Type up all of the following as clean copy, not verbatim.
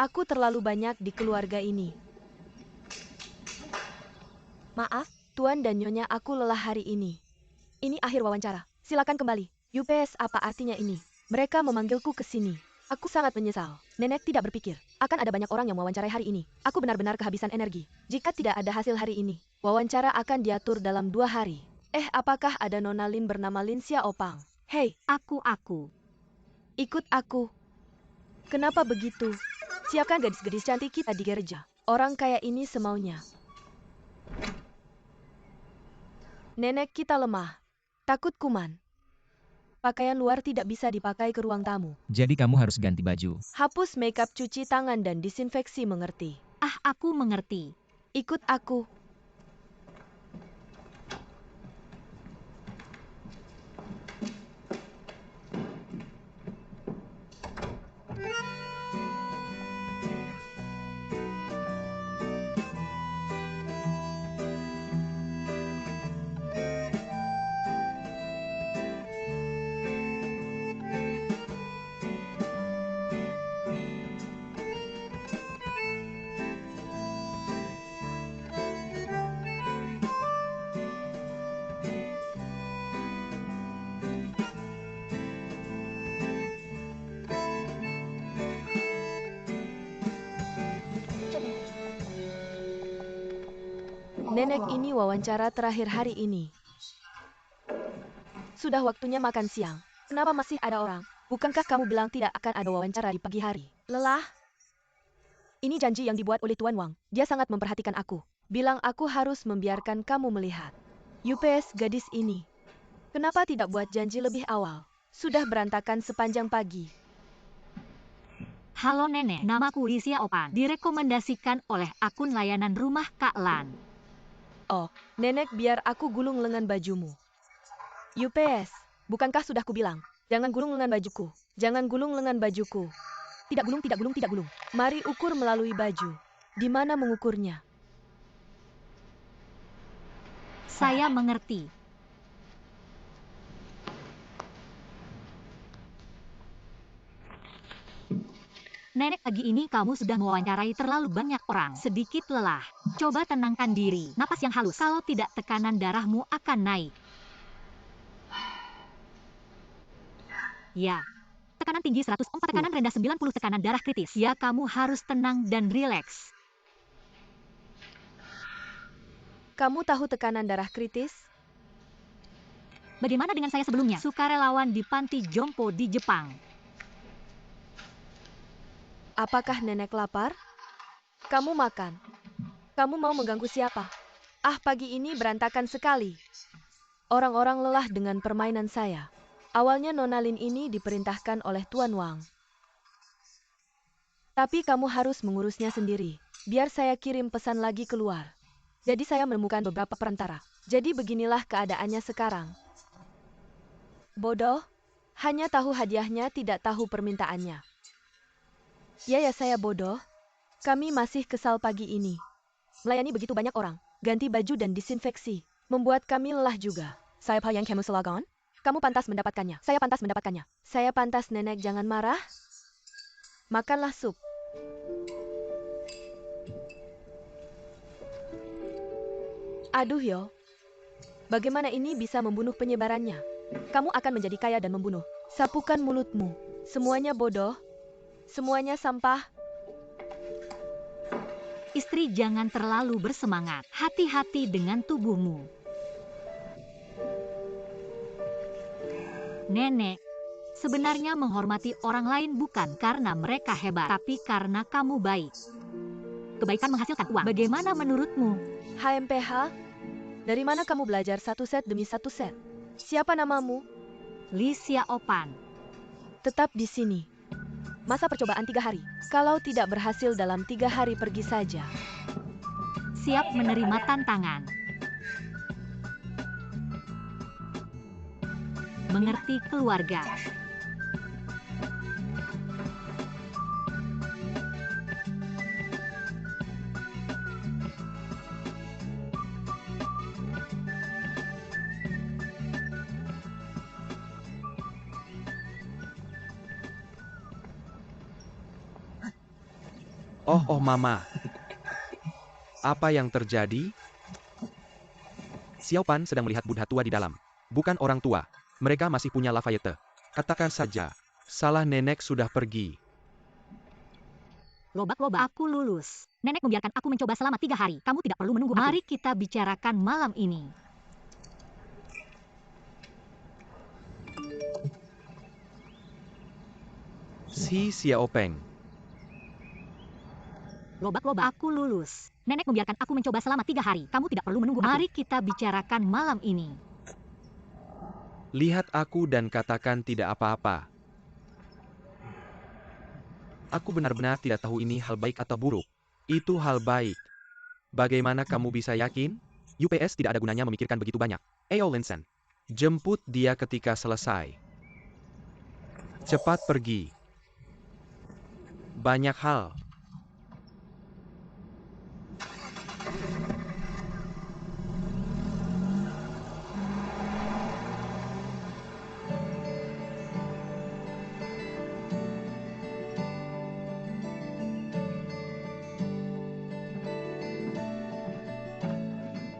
Aku terlalu banyak di keluarga ini. Maaf, Tuan dan Nyonya, aku lelah hari ini. Ini akhir wawancara. Silakan kembali. UPS, apa artinya ini? Mereka memanggilku ke sini. Aku sangat menyesal. Nenek tidak berpikir akan ada banyak orang yang mewawancarai hari ini. Aku benar-benar kehabisan energi. Jika tidak ada hasil hari ini, wawancara akan diatur dalam 2 hari. Apakah ada Nona Lin bernama Lin Xiaopang? Hei, Aku. ikut aku. Kenapa begitu? Siapkan gadis-gadis cantik kita di gereja. Orang kaya ini semaunya. Nenek kita lemah. Takut kuman. Pakaian luar tidak bisa dipakai ke ruang tamu. Jadi kamu harus ganti baju. Hapus makeup, cuci tangan, dan disinfeksi, mengerti? Aku mengerti. Ikut aku. Nenek, ini wawancara terakhir hari ini. Sudah waktunya makan siang. Kenapa masih ada orang? Bukankah kamu bilang tidak akan ada wawancara di pagi hari? Lelah? Ini janji yang dibuat oleh Tuan Wang. Dia sangat memperhatikan aku. Bilang aku harus membiarkan kamu melihat UPS gadis ini. Kenapa tidak buat janji lebih awal? Sudah berantakan sepanjang pagi. Halo Nenek, namaku Li Xiaopang. Direkomendasikan oleh akun layanan rumah Kak Lan. Oh, Nenek, biar aku gulung lengan bajumu. UPS, bukankah sudah kubilang? Jangan gulung lengan bajuku. Jangan gulung lengan bajuku. Tidak gulung, tidak gulung, tidak gulung. Mari ukur melalui baju. Di mana mengukurnya? Saya mengerti. Nenek, pagi ini kamu sudah mewawancarai terlalu banyak orang. Sedikit lelah. Coba tenangkan diri. Napas yang halus. Kalau tidak, tekanan darahmu akan naik. Ya. Tekanan tinggi 104, tekanan rendah 90, tekanan darah kritis. Ya, kamu harus tenang dan rileks. Kamu tahu tekanan darah kritis? Bagaimana dengan saya sebelumnya? Sukarelawan di panti jompo di Jepang. Apakah Nenek lapar? Kamu makan. Kamu mau mengganggu siapa? Pagi ini berantakan sekali. Orang-orang lelah dengan permainan saya. Awalnya Nona Lin ini diperintahkan oleh Tuan Wang. Tapi kamu harus mengurusnya sendiri. Biar saya kirim pesan lagi keluar. Jadi saya menemukan beberapa perantara. Jadi beginilah keadaannya sekarang. Bodoh. Hanya tahu hadiahnya, tidak tahu permintaannya. Ya, saya bodoh. Kami masih kesal pagi ini. Melayani begitu banyak orang, ganti baju dan disinfeksi. Membuat kami lelah juga. Saya yang kamu selagon? Kamu pantas mendapatkannya. Saya pantas mendapatkannya. Saya pantas, Nenek, jangan marah. Makanlah sup. Aduh yo. Bagaimana ini bisa membunuh penyebarannya? Kamu akan menjadi kaya dan membunuh. Sapukan mulutmu. Semuanya bodoh. Semuanya sampah. Istri, jangan terlalu bersemangat. Hati-hati dengan tubuhmu. Nenek, sebenarnya menghormati orang lain bukan karena mereka hebat, tapi karena kamu baik. Kebaikan menghasilkan uang. Bagaimana menurutmu? HMPH? Dari mana kamu belajar satu set demi satu set? Siapa namamu? Li Xiaopang. Tetap di sini. Masa percobaan 3 hari. Kalau tidak berhasil dalam 3 hari, pergi saja. Siap menerima tantangan. Mengerti keluarga. Oh Mama. Apa yang terjadi? Xiao Pan sedang melihat Buddha tua di dalam. Bukan orang tua. Mereka masih punya Lafayette. Katakan saja, salah nenek sudah pergi. Lobak-lobak, aku lulus. Nenek membiarkan aku mencoba selama 3 hari. Kamu tidak perlu menunggu. Mari kita bicarakan malam ini. Si Xiao Peng. Lobak-lobak, aku lulus. Nenek membiarkan aku mencoba selama 3 hari. Kamu tidak perlu menunggu. Mari kita bicarakan malam ini. Lihat aku dan katakan tidak apa-apa. Aku benar-benar tidak tahu ini hal baik atau buruk. Itu hal baik. Bagaimana kamu bisa yakin? UPS tidak ada gunanya memikirkan begitu banyak. Ayo Linsen. Jemput dia ketika selesai. Cepat pergi. Banyak hal.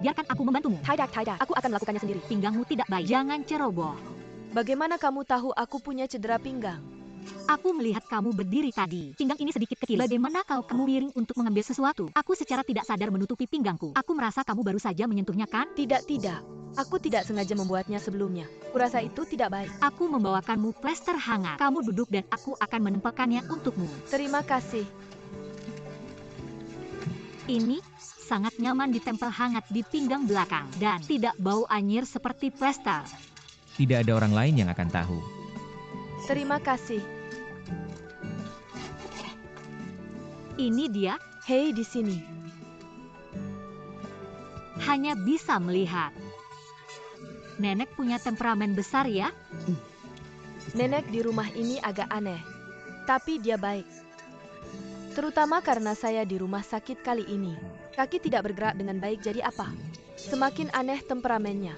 Biarkan aku membantumu. Tidak, aku akan melakukannya sendiri. Pinggangmu tidak baik. Jangan ceroboh. Bagaimana kamu tahu aku punya cedera pinggang? Aku melihat kamu berdiri tadi. Pinggang ini sedikit ke kiri. Bagaimana kalau kamu miring untuk mengambil sesuatu? Aku secara tidak sadar menutupi pinggangku. Aku merasa kamu baru saja menyentuhnya, kan? Tidak. Aku tidak sengaja membuatnya sebelumnya. Kurasa itu tidak baik. Aku membawakanmu plester hangat. Kamu duduk dan aku akan menempelkannya untukmu. Terima kasih. Ini sangat nyaman ditempel hangat di pinggang belakang dan tidak bau anyir seperti plester. Tidak ada orang lain yang akan tahu. Terima kasih. Ini dia Hei di sini. hanya bisa melihat. Nenek punya temperamen besar ya? Nenek di rumah ini agak aneh. Tapi dia baik. Terutama karena saya di rumah sakit kali ini. Kaki tidak bergerak dengan baik, jadi apa? Semakin aneh temperamennya.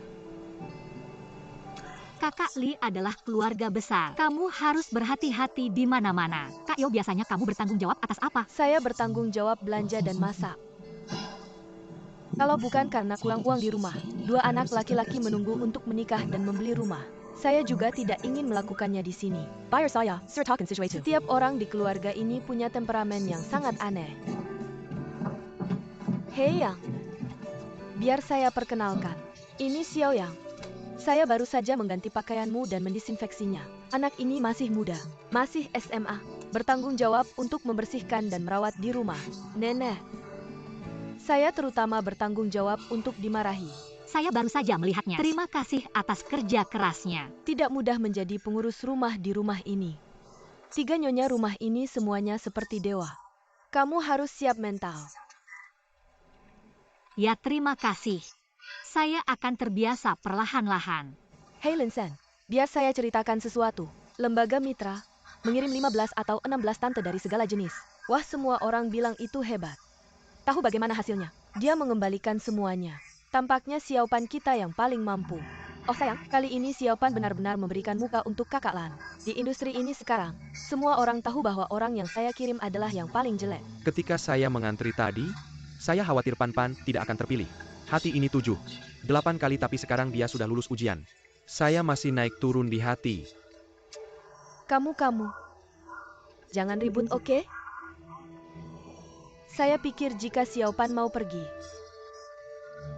Kakak Li adalah keluarga besar. Kamu harus berhati-hati di mana-mana. Kak Yo, biasanya kamu bertanggung jawab atas apa? Saya bertanggung jawab belanja dan masak. Kalau bukan karena kurang uang di rumah, 2 anak laki-laki menunggu untuk menikah dan membeli rumah. Saya juga tidak ingin melakukannya di sini. Bayar saya, Sir Talkin Situation. Setiap orang di keluarga ini punya temperamen yang sangat aneh. Hei Yang, biar saya perkenalkan. Ini Xiao Yang. Saya baru saja mengganti pakaianmu dan mendisinfeksinya. Anak ini masih muda, masih SMA, bertanggung jawab untuk membersihkan dan merawat di rumah. Nenek, saya terutama bertanggung jawab untuk dimarahi. Saya baru saja melihatnya. Terima kasih atas kerja kerasnya. Tidak mudah menjadi pengurus rumah di rumah ini. 3 nyonya rumah ini semuanya seperti dewa. Kamu harus siap mental. Ya, terima kasih. Saya akan terbiasa perlahan-lahan. Hei Linsen, biar saya ceritakan sesuatu. Lembaga mitra mengirim 15 atau 16 tante dari segala jenis. Wah, semua orang bilang itu hebat. Tahu bagaimana hasilnya? Dia mengembalikan semuanya. Tampaknya Xiao Pan kita yang paling mampu. Oh sayang, kali ini Xiao Pan benar-benar memberikan muka untuk kakak Lan. Di industri ini sekarang, semua orang tahu bahwa orang yang saya kirim adalah yang paling jelek. Ketika saya mengantri tadi, saya khawatir Pan tidak akan terpilih. Hati ini 7, 8 kali tapi sekarang dia sudah lulus ujian. Saya masih naik turun di hati. Kamu. Jangan ribut, oke? Saya pikir jika Xiao Pan mau pergi,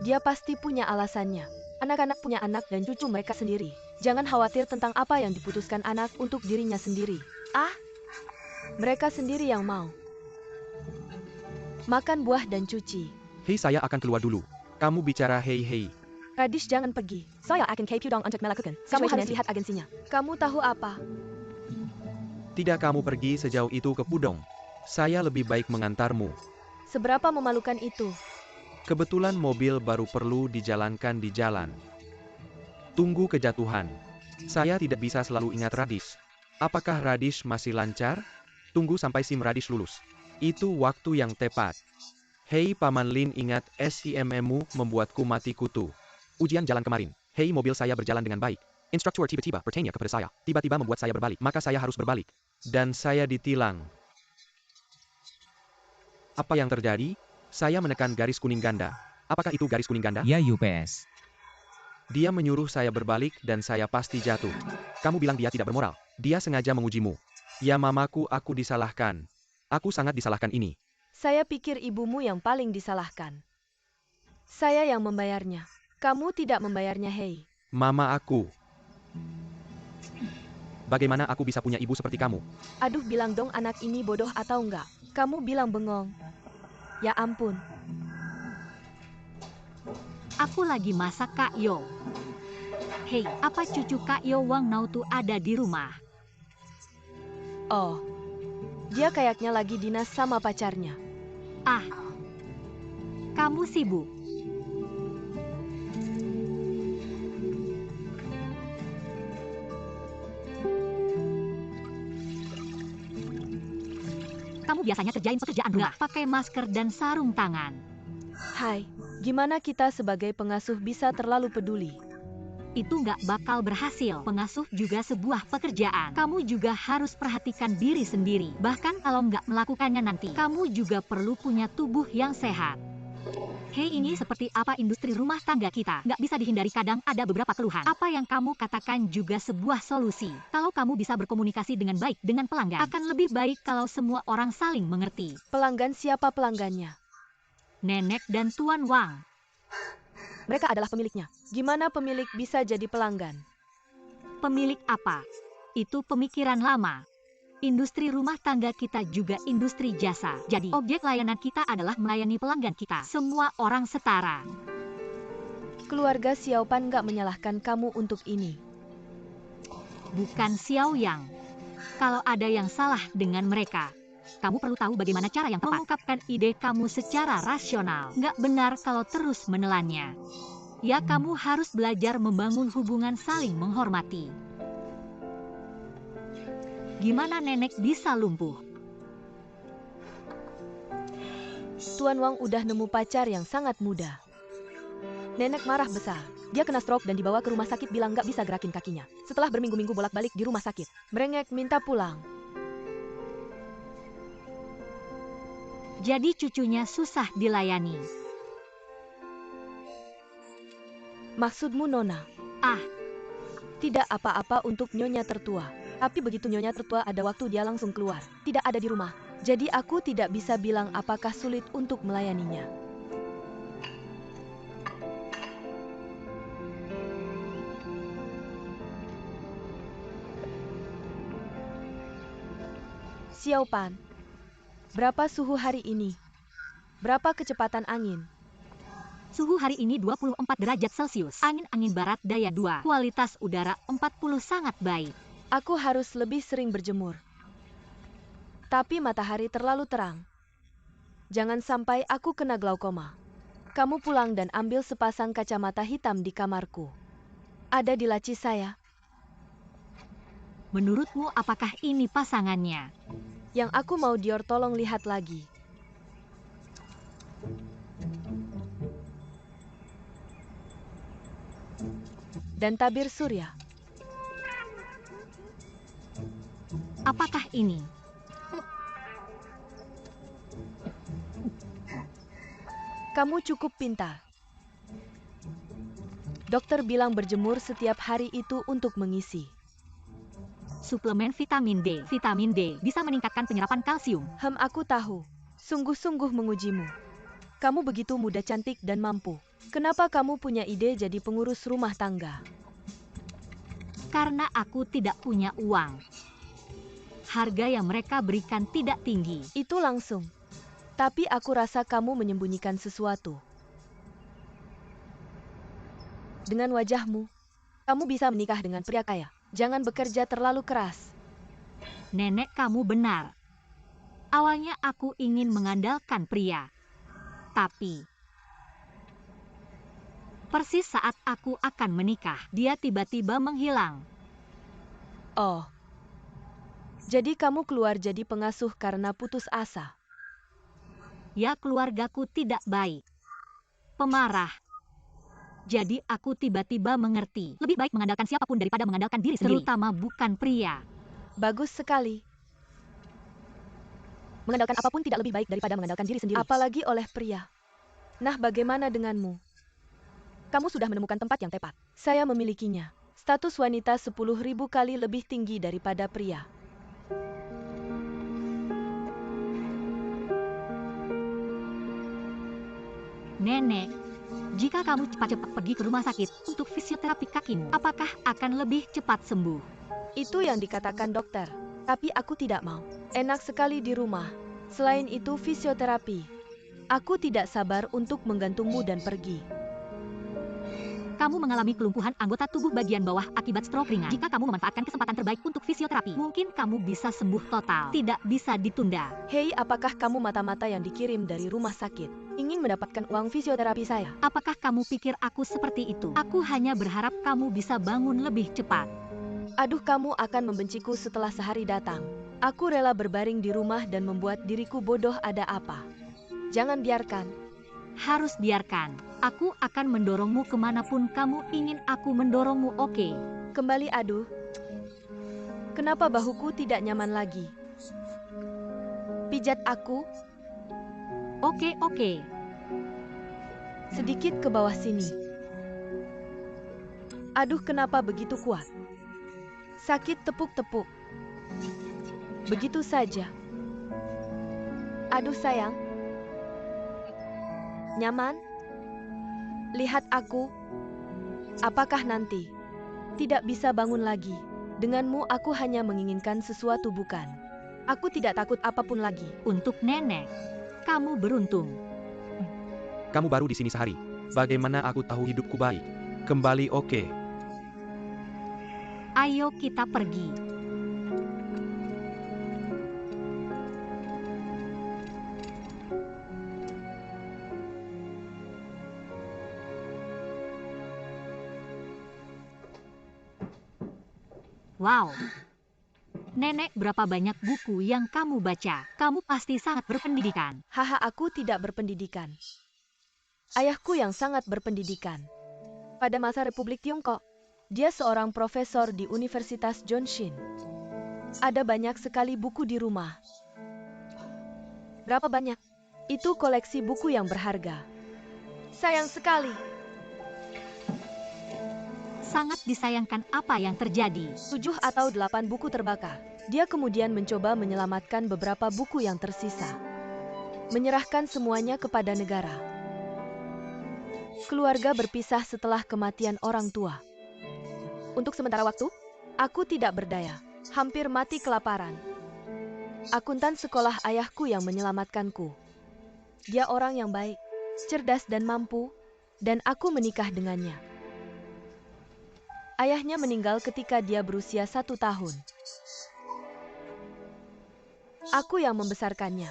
dia pasti punya alasannya. Anak-anak punya anak dan cucu mereka sendiri. Jangan khawatir tentang apa yang diputuskan anak untuk dirinya sendiri. Mereka sendiri yang mau makan buah dan cuci. Hei, saya akan keluar dulu. Kamu bicara hei. Radish, jangan pergi. Saya akan ke Pudong untuk melakukan. Kamu harus lihat agensinya. Kamu tahu apa? Tidak, kamu pergi sejauh itu ke Pudong. Saya lebih baik mengantarmu. Seberapa memalukan itu? Kebetulan mobil baru perlu dijalankan di jalan. Tunggu kejatuhan. Saya tidak bisa selalu ingat Radish. Apakah Radish masih lancar? Tunggu sampai SIM Radish lulus. Itu waktu yang tepat. Hei Paman Lin, ingat SIM-mu membuatku mati kutu. Ujian jalan kemarin. Hei, mobil saya berjalan dengan baik. Instruktur tiba-tiba bertanya kepada saya. Tiba-tiba membuat saya berbalik. Maka saya harus berbalik. Dan saya ditilang. Apa yang terjadi? Saya menekan garis kuning ganda. Apakah itu garis kuning ganda? Ya UPS. Dia menyuruh saya berbalik dan saya pasti jatuh. Kamu bilang dia tidak bermoral. Dia sengaja mengujimu. Ya mamaku, aku disalahkan. Aku sangat disalahkan ini. Saya pikir ibumu yang paling disalahkan. Saya yang membayarnya. Kamu tidak membayarnya, hei. Mama aku. Bagaimana aku bisa punya ibu seperti kamu? Aduh, bilang dong anak ini bodoh atau enggak. Kamu bilang bengong. Ya ampun. Aku lagi masak Kak Yo. Hei, apa cucu Kak Yo Wang Nautu ada di rumah? Oh. Dia kayaknya lagi dinas sama pacarnya. Ah, kamu sibuk. Kamu biasanya kerjain pekerjaan rumah, pakai masker dan sarung tangan. Hai, gimana kita sebagai pengasuh bisa terlalu peduli? Itu nggak bakal berhasil. Pengasuh juga sebuah pekerjaan. Kamu juga harus perhatikan diri sendiri. Bahkan kalau nggak melakukannya nanti, kamu juga perlu punya tubuh yang sehat. Hei, ini seperti apa industri rumah tangga kita? Nggak bisa dihindari, kadang ada beberapa keluhan. Apa yang kamu katakan juga sebuah solusi. Kalau kamu bisa berkomunikasi dengan baik dengan pelanggan, akan lebih baik kalau semua orang saling mengerti. Pelanggan siapa pelanggannya? Nenek dan Tuan Wang. Mereka adalah pemiliknya. Gimana pemilik bisa jadi pelanggan? Pemilik apa? Itu pemikiran lama. Industri rumah tangga kita juga industri jasa. Jadi, objek layanan kita adalah melayani pelanggan kita. Semua orang setara. Keluarga Xiao Pan nggak menyalahkan kamu untuk ini. Bukan Xiao Yang. Kalau ada yang salah dengan mereka, kamu perlu tahu bagaimana cara yang tepat mengungkapkan ide kamu secara rasional. Nggak benar kalau terus menelannya. Ya, kamu harus belajar membangun hubungan saling menghormati. Gimana nenek bisa lumpuh? Tuan Wang udah nemu pacar yang sangat muda. Nenek marah besar. Dia kena stroke dan dibawa ke rumah sakit, bilang nggak bisa gerakin kakinya. Setelah berminggu-minggu bolak-balik di rumah sakit, merengek minta pulang. Jadi cucunya susah dilayani. Maksudmu Nona? Ah, tidak apa-apa untuk nyonya tertua. Tapi begitu nyonya tertua ada waktu dia langsung keluar. Tidak ada di rumah. Jadi aku tidak bisa bilang apakah sulit untuk melayaninya. Xiao Pan, berapa suhu hari ini? Berapa kecepatan angin? suhu hari ini 24 derajat Celcius. Angin barat daya 2. Kualitas udara 40 sangat baik. Aku harus lebih sering berjemur. Tapi matahari terlalu terang. Jangan sampai aku kena glaukoma. Kamu pulang dan ambil sepasang kacamata hitam di kamarku. Ada di laci saya. Menurutmu apakah ini pasangannya? Yang aku mau Dior, tolong lihat lagi. Dan tabir surya. Apakah ini? Kamu cukup pintar. Dokter bilang berjemur setiap hari itu untuk mengisi. Suplemen vitamin D. Vitamin D bisa meningkatkan penyerapan kalsium. Aku tahu. Sungguh-sungguh mengujimu. Kamu begitu muda, cantik, dan mampu. Kenapa kamu punya ide jadi pengurus rumah tangga? Karena aku tidak punya uang. Harga yang mereka berikan tidak tinggi. Itu langsung. Tapi aku rasa kamu menyembunyikan sesuatu. Dengan wajahmu, kamu bisa menikah dengan pria kaya. Jangan bekerja terlalu keras. Nenek, kamu benar. Awalnya aku ingin mengandalkan pria. Tapi persis saat aku akan menikah, dia tiba-tiba menghilang. Oh. Jadi kamu keluar jadi pengasuh karena putus asa. Ya, keluargaku tidak baik. Pemarah. Jadi aku tiba-tiba mengerti. Lebih baik mengandalkan siapapun daripada mengandalkan diri sendiri. Terutama bukan pria. Bagus sekali. Mengandalkan apapun tidak lebih baik daripada mengandalkan diri sendiri. Apalagi oleh pria. Nah, bagaimana denganmu? Kamu sudah menemukan tempat yang tepat. Saya memilikinya. Status wanita 10.000 kali lebih tinggi daripada pria. Nenek, jika kamu cepat-cepat pergi ke rumah sakit untuk fisioterapi kakimu, apakah akan lebih cepat sembuh? Itu yang dikatakan dokter. Tapi aku tidak mau. Enak sekali di rumah. Selain itu fisioterapi. Aku tidak sabar untuk menggantungmu dan pergi. Kamu mengalami kelumpuhan anggota tubuh bagian bawah akibat stroke ringan. Jika kamu memanfaatkan kesempatan terbaik untuk fisioterapi, mungkin kamu bisa sembuh total. Tidak bisa ditunda. Hei, apakah kamu mata-mata yang dikirim dari rumah sakit ingin mendapatkan uang fisioterapi saya? Apakah kamu pikir aku seperti itu? Aku hanya berharap kamu bisa bangun lebih cepat. Aduh, kamu akan membenciku setelah sehari datang. Aku rela berbaring di rumah dan membuat diriku bodoh. Ada apa? Jangan biarkan. Harus biarkan. Aku akan mendorongmu kemanapun kamu ingin aku mendorongmu, oke? Kembali, aduh. Kenapa bahuku tidak nyaman lagi? Pijat aku. Oke. Sedikit ke bawah sini. Aduh, kenapa begitu kuat? Sakit, tepuk-tepuk. Begitu saja. Aduh sayang. Nyaman? Lihat aku. Apakah nanti tidak bisa bangun lagi? Denganmu aku hanya menginginkan sesuatu, bukan? Aku tidak takut apapun lagi. Untuk nenek, kamu beruntung. Kamu baru di sini sehari. Bagaimana aku tahu hidupku baik? Kembali, oke. Ayo kita pergi. Wow. Nenek, berapa banyak buku yang kamu baca? Kamu pasti sangat berpendidikan. Haha, aku tidak berpendidikan. Ayahku yang sangat berpendidikan. Pada masa Republik Tiongkok, dia seorang profesor di Universitas Joonshin. Ada banyak sekali buku di rumah. Berapa banyak? Itu koleksi buku yang berharga. Sayang sekali. Sangat disayangkan apa yang terjadi. 7 atau 8 buku terbakar. Dia kemudian mencoba menyelamatkan beberapa buku yang tersisa. Menyerahkan semuanya kepada negara. Keluarga berpisah setelah kematian orang tua. Untuk sementara waktu, aku tidak berdaya. Hampir mati kelaparan. Akuntan sekolah ayahku yang menyelamatkanku. Dia orang yang baik, cerdas dan mampu, dan aku menikah dengannya. Ayahnya meninggal ketika dia berusia 1 tahun. Aku yang membesarkannya.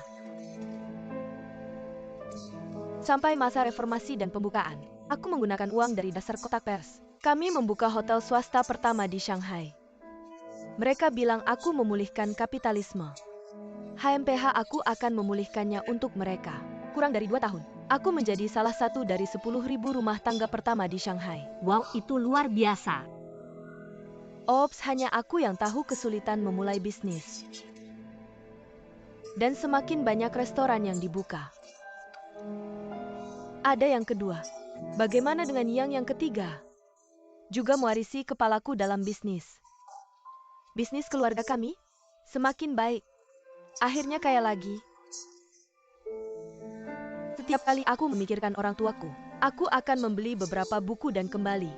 Sampai masa reformasi dan pembukaan, aku menggunakan uang dari dasar kotak pers. Kami membuka hotel swasta pertama di Shanghai. Mereka bilang aku memulihkan kapitalisme. HMPH aku akan memulihkannya untuk mereka. Kurang dari 2 tahun, aku menjadi salah satu dari 10.000 rumah tangga pertama di Shanghai. Wow, itu luar biasa. Ops, hanya aku yang tahu kesulitan memulai bisnis. Dan semakin banyak restoran yang dibuka. Ada yang kedua. Bagaimana dengan yang ketiga? Juga mewarisi kepalaku dalam bisnis. Bisnis keluarga kami semakin baik. Akhirnya kaya lagi. Setiap kali aku memikirkan orang tuaku, aku akan membeli beberapa buku dan kembali.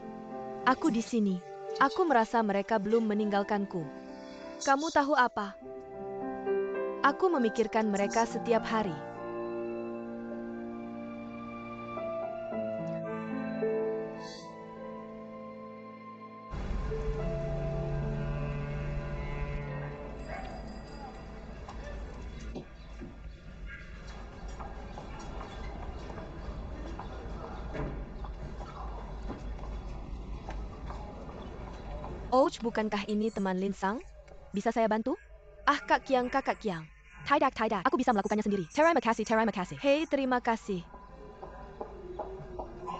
Aku di sini. Aku merasa mereka belum meninggalkanku. Kamu tahu apa? Aku memikirkan mereka setiap hari. Ouch, bukankah ini teman Lin Sang? Bisa saya bantu? Ah, Kak Kiang, Kakak Kiang. Tidak, aku bisa melakukannya sendiri. Terima kasih. Hei, terima kasih.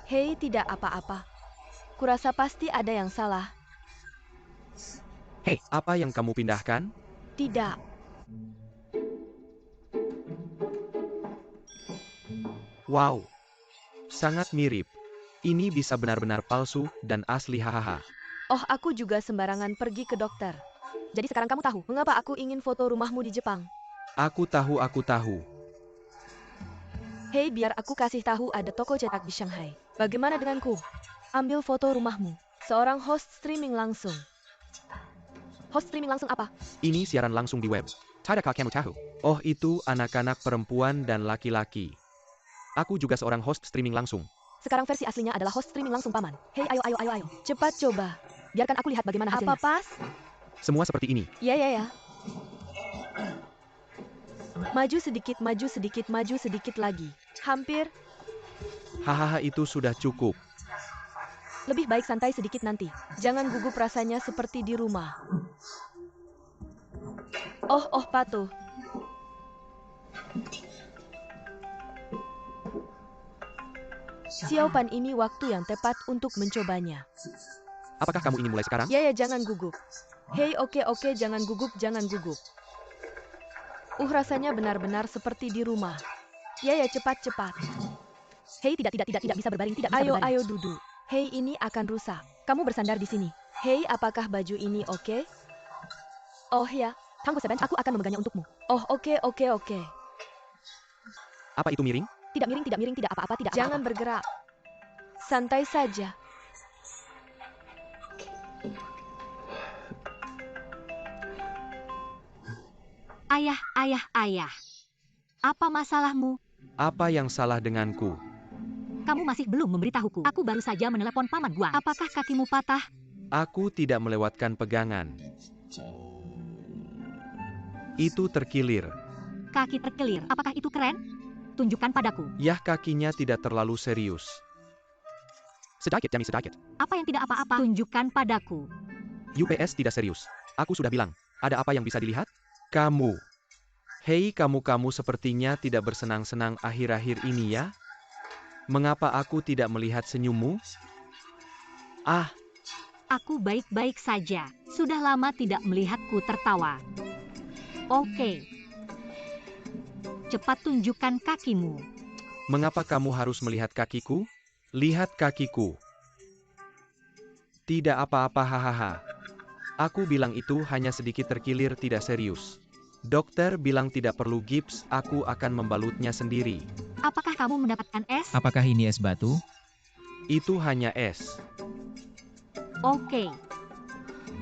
Hei, tidak apa-apa. Kurasa pasti ada yang salah. Hei, apa yang kamu pindahkan? Tidak. Wow, sangat mirip. Ini bisa benar-benar palsu dan asli hahaha. Oh, aku juga sembarangan pergi ke dokter. Jadi sekarang kamu tahu mengapa aku ingin foto rumahmu di Jepang. Aku tahu. Hei, biar aku kasih tahu ada toko cetak di Shanghai. Bagaimana denganku? Ambil foto rumahmu. Seorang host streaming langsung. Host streaming langsung apa? Ini siaran langsung di web. Tidakkah kamu tahu? Oh, itu anak-anak perempuan dan laki-laki. Aku juga seorang host streaming langsung. Sekarang versi aslinya adalah host streaming langsung, Paman. Hei, ayo. Cepat coba. Biarkan aku lihat bagaimana hasilnya. Apa pas? Semua seperti ini. Ya. Maju sedikit lagi. Hampir. Hahaha, itu sudah cukup. Lebih baik santai sedikit nanti. Jangan gugup rasanya seperti di rumah. Oh, patuh. Xiaopan, ini waktu yang tepat untuk mencobanya. Apakah kamu ingin mulai sekarang? Ya, jangan gugup. Hei, oke, jangan gugup. Rasanya benar-benar seperti di rumah. Ya, cepat. Hei, tidak bisa berbaring, tidak bisa berbaring. Ayo, duduk. Hei, ini akan rusak. Kamu bersandar di sini. Hei, apakah baju ini oke? Oh ya, Tangguh Seben, aku akan memegangnya untukmu. Oh, oke. Apa itu miring? Tidak miring, tidak apa-apa, tidak apa-apa. Jangan bergerak. Santai saja. Ayah. Apa masalahmu? Apa yang salah denganku? Kamu masih belum memberitahuku. Aku baru saja menelepon Paman Guang. Apakah kakimu patah? Aku tidak melewatkan pegangan. Itu terkilir. Kaki terkilir. Apakah itu keren? Tunjukkan padaku. Yah, kakinya tidak terlalu serius. Sedikit. Apa yang tidak apa-apa? Tunjukkan padaku. UPS tidak serius. Aku sudah bilang. Ada apa yang bisa dilihat? Kamu. Hei, kamu sepertinya tidak bersenang-senang akhir-akhir ini ya? Mengapa aku tidak melihat senyummu? Aku baik-baik saja. Sudah lama tidak melihatku tertawa. Oke. Cepat tunjukkan kakimu. Mengapa kamu harus melihat kakiku? Lihat kakiku. Tidak apa-apa, hahaha. Aku bilang itu hanya sedikit terkilir, tidak serius. Dokter bilang tidak perlu gips, aku akan membalutnya sendiri. Apakah kamu mendapatkan es? Apakah ini es batu? Itu hanya es. Oke.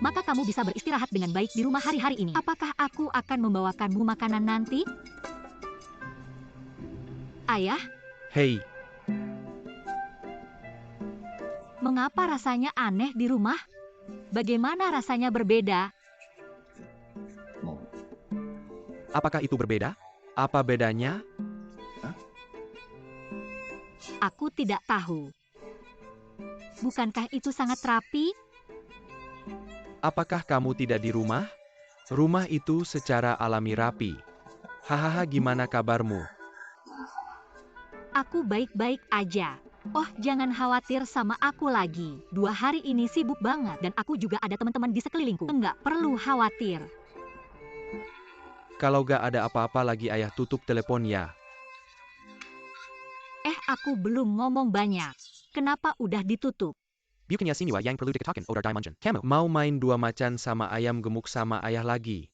Maka kamu bisa beristirahat dengan baik di rumah hari-hari ini. Apakah aku akan membawakanmu makanan nanti? Ayah, Hei, mengapa rasanya aneh di rumah? Bagaimana rasanya berbeda? apakah itu berbeda? Apa bedanya? Aku tidak tahu. Bukankah itu sangat rapi? Apakah kamu tidak di rumah? Rumah itu secara alami rapi. Hahaha, gimana kabarmu? Aku baik-baik aja. Oh, jangan khawatir sama aku lagi. 2 hari ini sibuk banget dan aku juga ada teman-teman di sekelilingku. Enggak perlu khawatir. Kalau gak ada apa-apa lagi, ayah tutup telepon ya. Aku belum ngomong banyak. Kenapa udah ditutup? Bukannya sini wa yang perlu diketahui oder dimension. Kamu mau main 2 macan sama ayam gemuk sama ayah lagi?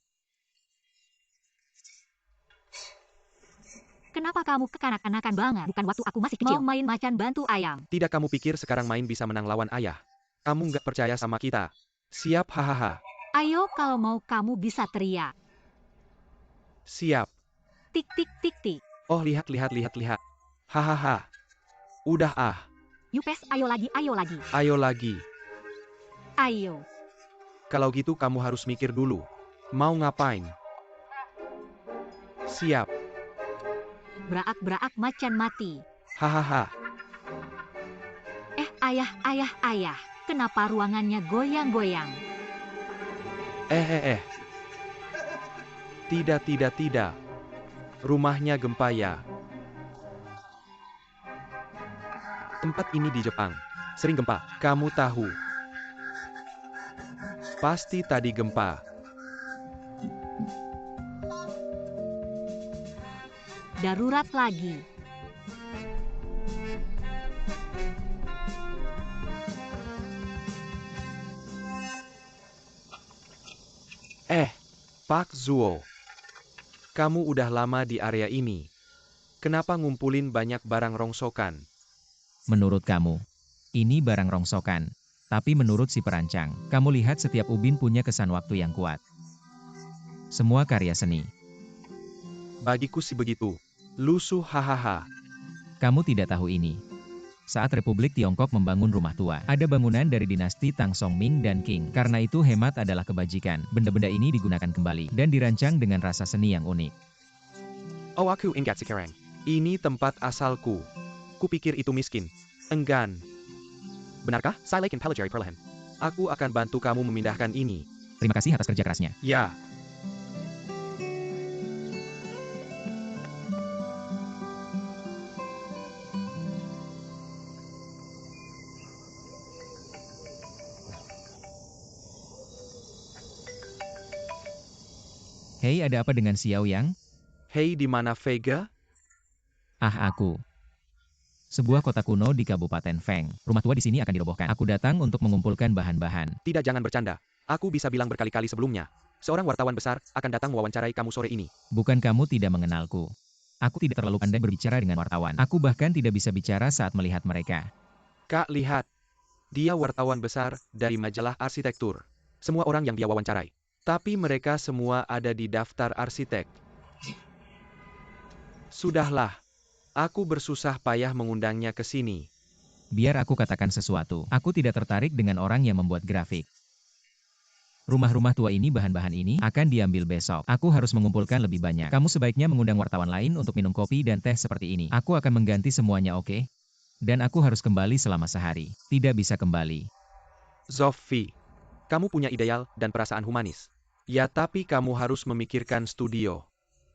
Kenapa kamu kekanak-kanakan banget? Bukan waktu aku masih kecil. Mau main macan bantu ayam. Tidak, kamu pikir sekarang main bisa menang lawan ayah? Kamu nggak percaya sama kita? Siap, hahaha. Ayo kalau mau kamu bisa teriak. Siap. Tik tik tik tik. Oh, lihat. Hahaha. Udah Yupes, ayo lagi. Ayo lagi. Ayo. Kalau gitu kamu harus mikir dulu. Mau ngapain? Siap. Berak-berak macan mati. Hahaha. Ayah. Kenapa ruangannya goyang-goyang? Tidak. Rumahnya gempa ya. Tempat ini di Jepang. Sering gempa, kamu tahu. Pasti tadi gempa. Darurat lagi. Pak Zuo. Kamu udah lama di area ini. Kenapa ngumpulin banyak barang rongsokan? Menurut kamu, ini barang rongsokan. Tapi menurut si perancang, kamu lihat setiap ubin punya kesan waktu yang kuat. Semua karya seni. Bagiku sih begitu. Lusuh hahaha. Kamu tidak tahu ini. Saat Republik Tiongkok membangun rumah tua, ada bangunan dari dinasti Tang Song Ming dan Qing. Karena itu hemat adalah kebajikan. Benda-benda ini digunakan kembali dan dirancang dengan rasa seni yang unik. Oh, aku ingat sekarang. Ini tempat asalku. Kupikir itu miskin. Enggan. Benarkah? Saya Lakin Pelajari perlahan. Aku akan bantu kamu memindahkan ini. Terima kasih atas kerja kerasnya. Ya. Hei, ada apa dengan Xiao Yang? Hei, di mana Vega? Aku. Sebuah kota kuno di Kabupaten Feng. Rumah tua di sini akan dirobohkan. Aku datang untuk mengumpulkan bahan-bahan. Tidak, jangan bercanda. Aku bisa bilang berkali-kali sebelumnya. Seorang wartawan besar akan datang mewawancarai kamu sore ini. Bukan kamu tidak mengenalku. Aku tidak terlalu pandai berbicara dengan wartawan. Aku bahkan tidak bisa bicara saat melihat mereka. Kak, lihat. Dia wartawan besar dari majalah arsitektur. Semua orang yang dia wawancarai. Tapi mereka semua ada di daftar arsitek. Sudahlah. Aku bersusah payah mengundangnya ke sini. Biar aku katakan sesuatu. Aku tidak tertarik dengan orang yang membuat grafik. Rumah-rumah tua ini, bahan-bahan ini akan diambil besok. Aku harus mengumpulkan lebih banyak. Kamu sebaiknya mengundang wartawan lain untuk minum kopi dan teh seperti ini. Aku akan mengganti semuanya, oke? Dan aku harus kembali selama sehari. Tidak bisa kembali. Zofi, kamu punya ideal dan perasaan humanis. Ya, tapi kamu harus memikirkan studio.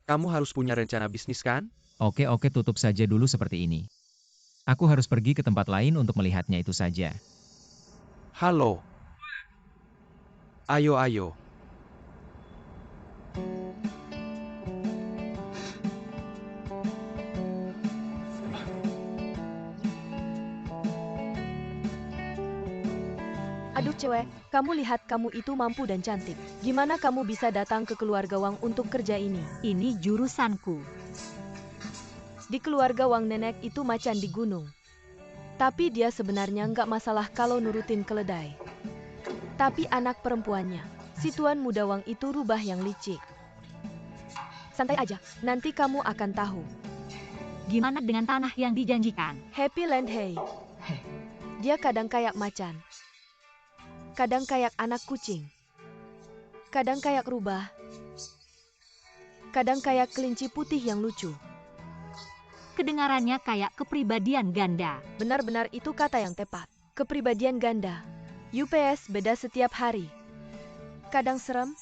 Kamu harus punya rencana bisnis, kan? Oke, tutup saja dulu seperti ini. Aku harus pergi ke tempat lain untuk melihatnya, itu saja. Halo. Ayo. Aduh cewek, kamu lihat kamu itu mampu dan cantik. Gimana kamu bisa datang ke keluarga Wang untuk kerja ini? Ini jurusanku. Di keluarga Wang nenek itu macan di gunung. Tapi dia sebenarnya nggak masalah kalau nurutin keledai. Tapi anak perempuannya, si tuan muda Wang itu rubah yang licik. Santai aja, nanti kamu akan tahu. Gimana dengan tanah yang dijanjikan? Happy Land hey. Dia kadang kayak macan. Kadang kayak anak kucing. Kadang kayak rubah. Kadang kayak kelinci putih yang lucu. Kedengarannya kayak kepribadian ganda. Benar-benar itu kata yang tepat. Kepribadian ganda. UPS beda setiap hari. Kadang serem,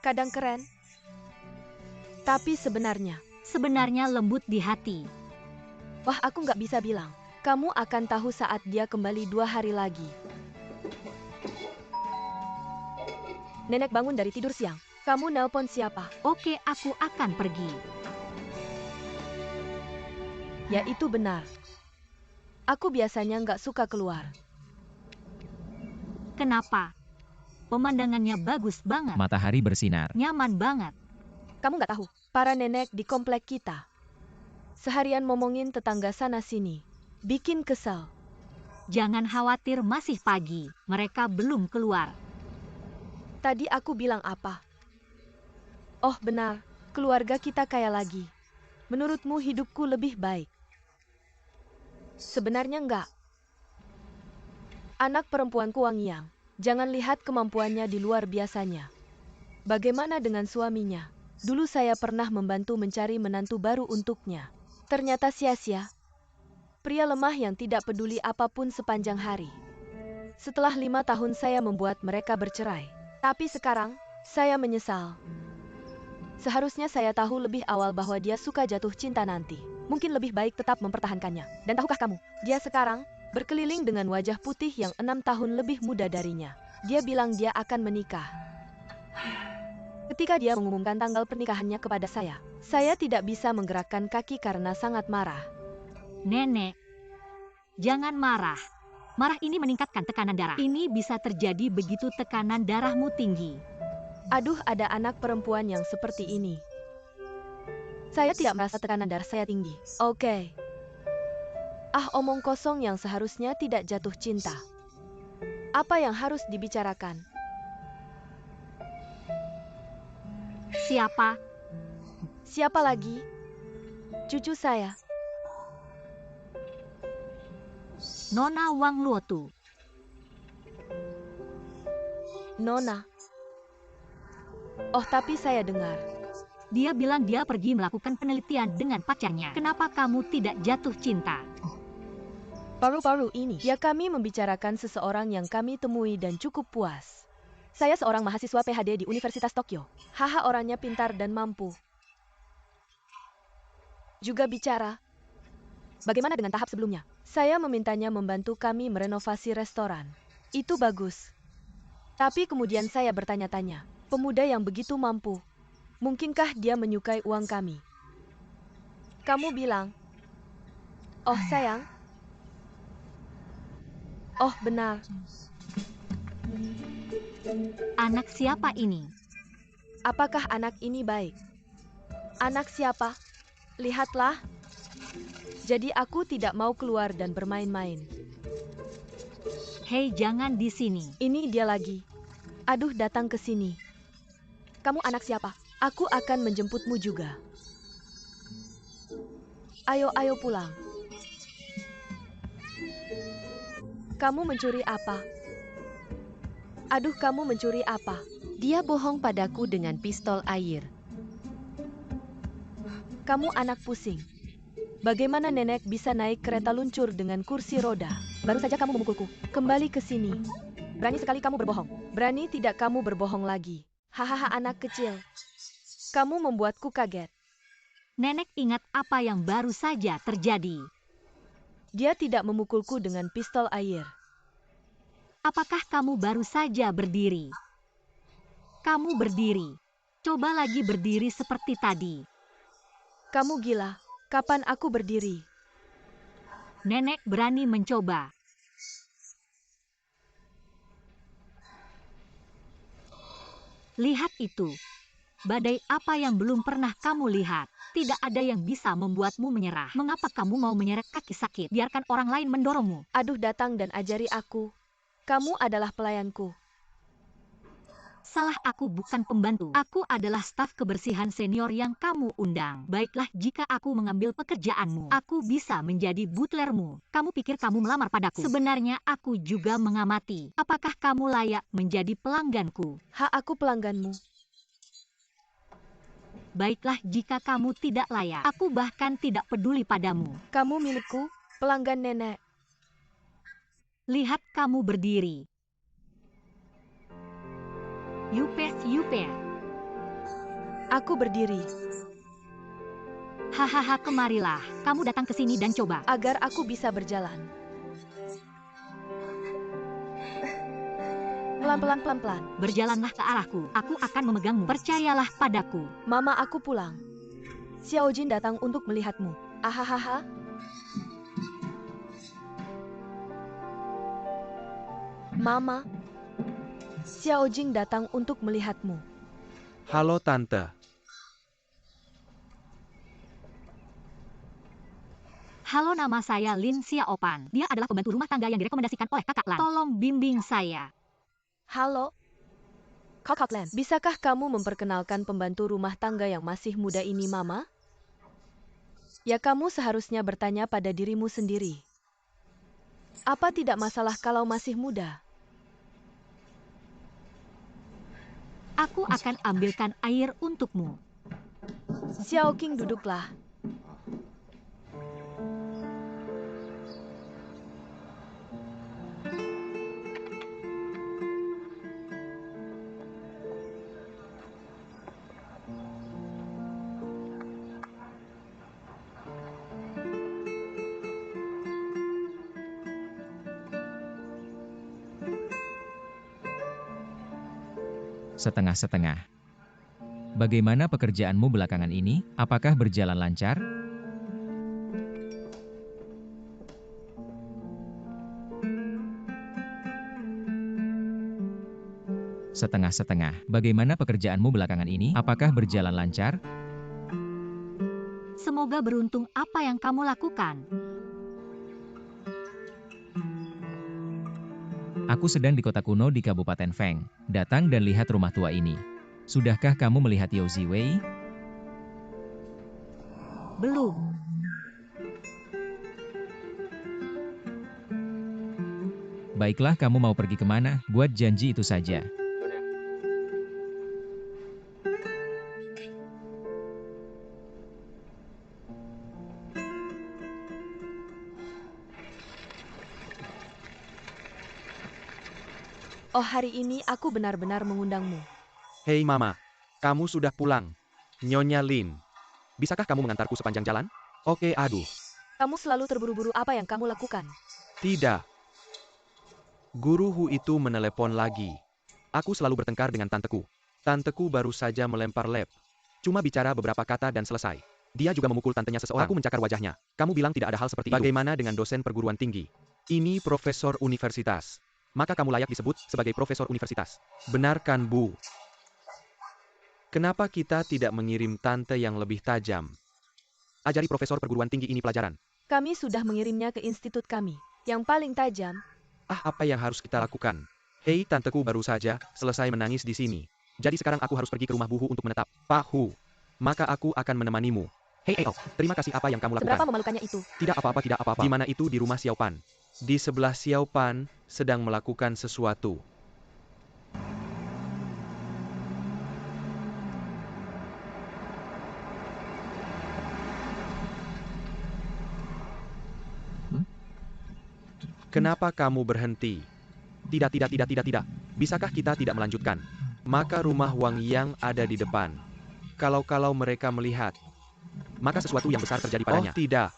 kadang keren. Tapi sebenarnya lembut di hati. wah, aku nggak bisa bilang. Kamu akan tahu saat dia kembali 2 hari lagi. Nenek bangun dari tidur siang. Kamu nelpon siapa? Oke, aku akan pergi. Ya, itu benar. Aku biasanya nggak suka keluar. Kenapa? Pemandangannya bagus banget. Matahari bersinar. Nyaman banget. Kamu nggak tahu, para nenek di komplek kita seharian ngomongin tetangga sana-sini. Bikin kesal. Jangan khawatir, masih pagi. Mereka belum keluar. Tadi aku bilang apa? Oh benar, keluarga kita kaya lagi. Menurutmu hidupku lebih baik? Sebenarnya enggak. Anak perempuanku Wang Yang, jangan lihat kemampuannya di luar biasanya. Bagaimana dengan suaminya? Dulu saya pernah membantu mencari menantu baru untuknya. Ternyata sia-sia. Pria lemah yang tidak peduli apapun sepanjang hari. Setelah 5 tahun saya membuat mereka bercerai. Tapi sekarang, saya menyesal. Seharusnya saya tahu lebih awal bahwa dia suka jatuh cinta nanti. Mungkin lebih baik tetap mempertahankannya. Dan tahukah kamu, dia sekarang berkeliling dengan wajah putih yang 6 tahun lebih muda darinya. Dia bilang dia akan menikah. Ketika dia mengumumkan tanggal pernikahannya kepada saya tidak bisa menggerakkan kaki karena sangat marah. Nenek, jangan marah. Marah ini meningkatkan tekanan darah. Ini bisa terjadi begitu tekanan darahmu tinggi. Aduh, ada anak perempuan yang seperti ini. Saya tidak merasa tekanan darah saya tinggi. Oke. Ah, omong kosong yang seharusnya tidak jatuh cinta. Apa yang harus dibicarakan? Siapa? Siapa lagi? Cucu saya. Nona Wang Luotu. Nona. Oh, tapi saya dengar. Dia bilang dia pergi melakukan penelitian dengan pacarnya. Kenapa kamu tidak jatuh cinta? Paru-paru ini, ya kami membicarakan seseorang yang kami temui dan cukup puas. Saya seorang mahasiswa PhD di Universitas Tokyo. Haha, orangnya pintar dan mampu. Juga bicara. Bagaimana dengan tahap sebelumnya? Saya memintanya membantu kami merenovasi restoran. Itu bagus. Tapi kemudian saya bertanya-tanya, pemuda yang begitu mampu, mungkinkah dia menyukai uang kami? Kamu bilang, oh sayang. Oh benar. Anak siapa ini? Apakah anak ini baik? Anak siapa? Lihatlah. Jadi aku tidak mau keluar dan bermain-main. Hei, jangan di sini. Ini dia lagi. Aduh, datang ke sini. Kamu anak siapa? Aku akan menjemputmu juga. Ayo pulang. Kamu mencuri apa? Aduh, kamu mencuri apa? Dia bohong padaku dengan pistol air. Kamu anak pusing. Bagaimana nenek bisa naik kereta luncur dengan kursi roda? Baru saja kamu memukulku. Kembali ke sini. Berani sekali kamu berbohong. Berani tidak kamu berbohong lagi. Hahaha, anak kecil. Kamu membuatku kaget. Nenek ingat apa yang baru saja terjadi. Dia tidak memukulku dengan pistol air. Apakah kamu baru saja berdiri? Kamu berdiri. Coba lagi berdiri seperti tadi. Kamu gila. Kapan aku berdiri? Nenek berani mencoba. Lihat itu. Badai apa yang belum pernah kamu lihat. Tidak ada yang bisa membuatmu menyerah. Mengapa kamu mau menyeret kaki sakit? Biarkan orang lain mendorongmu. Aduh, datang dan ajari aku. Kamu adalah pelayanku. Salah, aku bukan pembantu. Aku adalah staf kebersihan senior yang kamu undang. Baiklah, jika aku mengambil pekerjaanmu, aku bisa menjadi butlermu. Kamu pikir kamu melamar padaku? Sebenarnya aku juga mengamati. Apakah kamu layak menjadi pelangganku? Aku pelangganmu. Baiklah, jika kamu tidak layak, aku bahkan tidak peduli padamu. Kamu milikku, pelanggan nenek. Lihat kamu berdiri. Yupes. Aku berdiri. Hahaha, kemarilah. Kamu datang ke sini dan coba. Agar aku bisa berjalan. Pelan-pelan. Berjalanlah ke arahku. Aku akan memegangmu. Percayalah padaku. Mama, aku pulang. Xiao Jin datang untuk melihatmu. Ahahaha. Mama. Xiao Jing datang untuk melihatmu. Halo Tante. Halo, nama saya Lin Xiaopan. Dia adalah pembantu rumah tangga yang direkomendasikan oleh kakak Lan. Tolong bimbing saya. Halo. Kakak Lan, bisakah kamu memperkenalkan pembantu rumah tangga yang masih muda ini, Mama? Ya, kamu seharusnya bertanya pada dirimu sendiri. Apa tidak masalah kalau masih muda? Aku akan ambilkan air untukmu. Xiao Qing, duduklah. Setengah-setengah. Bagaimana pekerjaanmu belakangan ini? Apakah berjalan lancar? Setengah-setengah. Bagaimana pekerjaanmu belakangan ini? Apakah berjalan lancar? Semoga beruntung apa yang kamu lakukan. Aku sedang di kota kuno di Kabupaten Feng. Datang dan lihat rumah tua ini. Sudahkah kamu melihat Yao Ziwei? Belum. Baiklah, kamu mau pergi kemana? Buat janji itu saja. Oh, hari ini aku benar-benar mengundangmu. Hei Mama, kamu sudah pulang. Nyonya Lin, bisakah kamu mengantarku sepanjang jalan? Oke, aduh. Kamu selalu terburu-buru, apa yang kamu lakukan? Tidak. Guru Hu itu menelepon lagi. Aku selalu bertengkar dengan tanteku. Tanteku baru saja melempar lab. Cuma bicara beberapa kata dan selesai. Dia juga memukul tantenya seseorang. Aku mencakar wajahnya. Kamu bilang tidak ada hal seperti itu. Bagaimana dengan dosen perguruan tinggi? Ini profesor universitas. Maka kamu layak disebut sebagai profesor universitas. Benar kan, Bu? Kenapa kita tidak mengirim tante yang lebih tajam? Ajari profesor perguruan tinggi ini pelajaran. Kami sudah mengirimnya ke institut kami. Yang paling tajam. Apa yang harus kita lakukan? Hei, tanteku baru saja selesai menangis di sini. Jadi sekarang aku harus pergi ke rumah Bu Hu untuk menetap. Pak Hu, maka aku akan menemanimu. Hei, terima kasih apa yang kamu lakukan. Seberapa memalukannya itu? Tidak apa-apa, tidak apa-apa. Di mana itu? Di rumah Xiao Pan. Di sebelah Xiao Pan sedang melakukan sesuatu. Kenapa kamu berhenti? Tidak. Bisakah kita tidak melanjutkan? Maka rumah Wang Yang ada di depan. Kalau mereka melihat, maka sesuatu yang besar terjadi padanya. Oh tidak.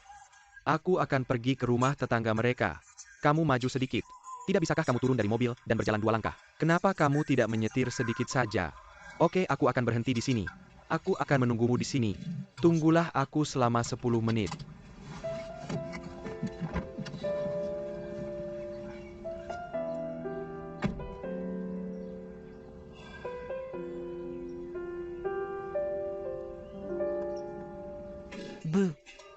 Aku akan pergi ke rumah tetangga mereka. Kamu maju sedikit. Tidak bisakah kamu turun dari mobil dan berjalan 2 langkah? Kenapa kamu tidak menyetir sedikit saja? Oke, aku akan berhenti di sini. Aku akan menunggumu di sini. Tunggulah aku selama 10 menit.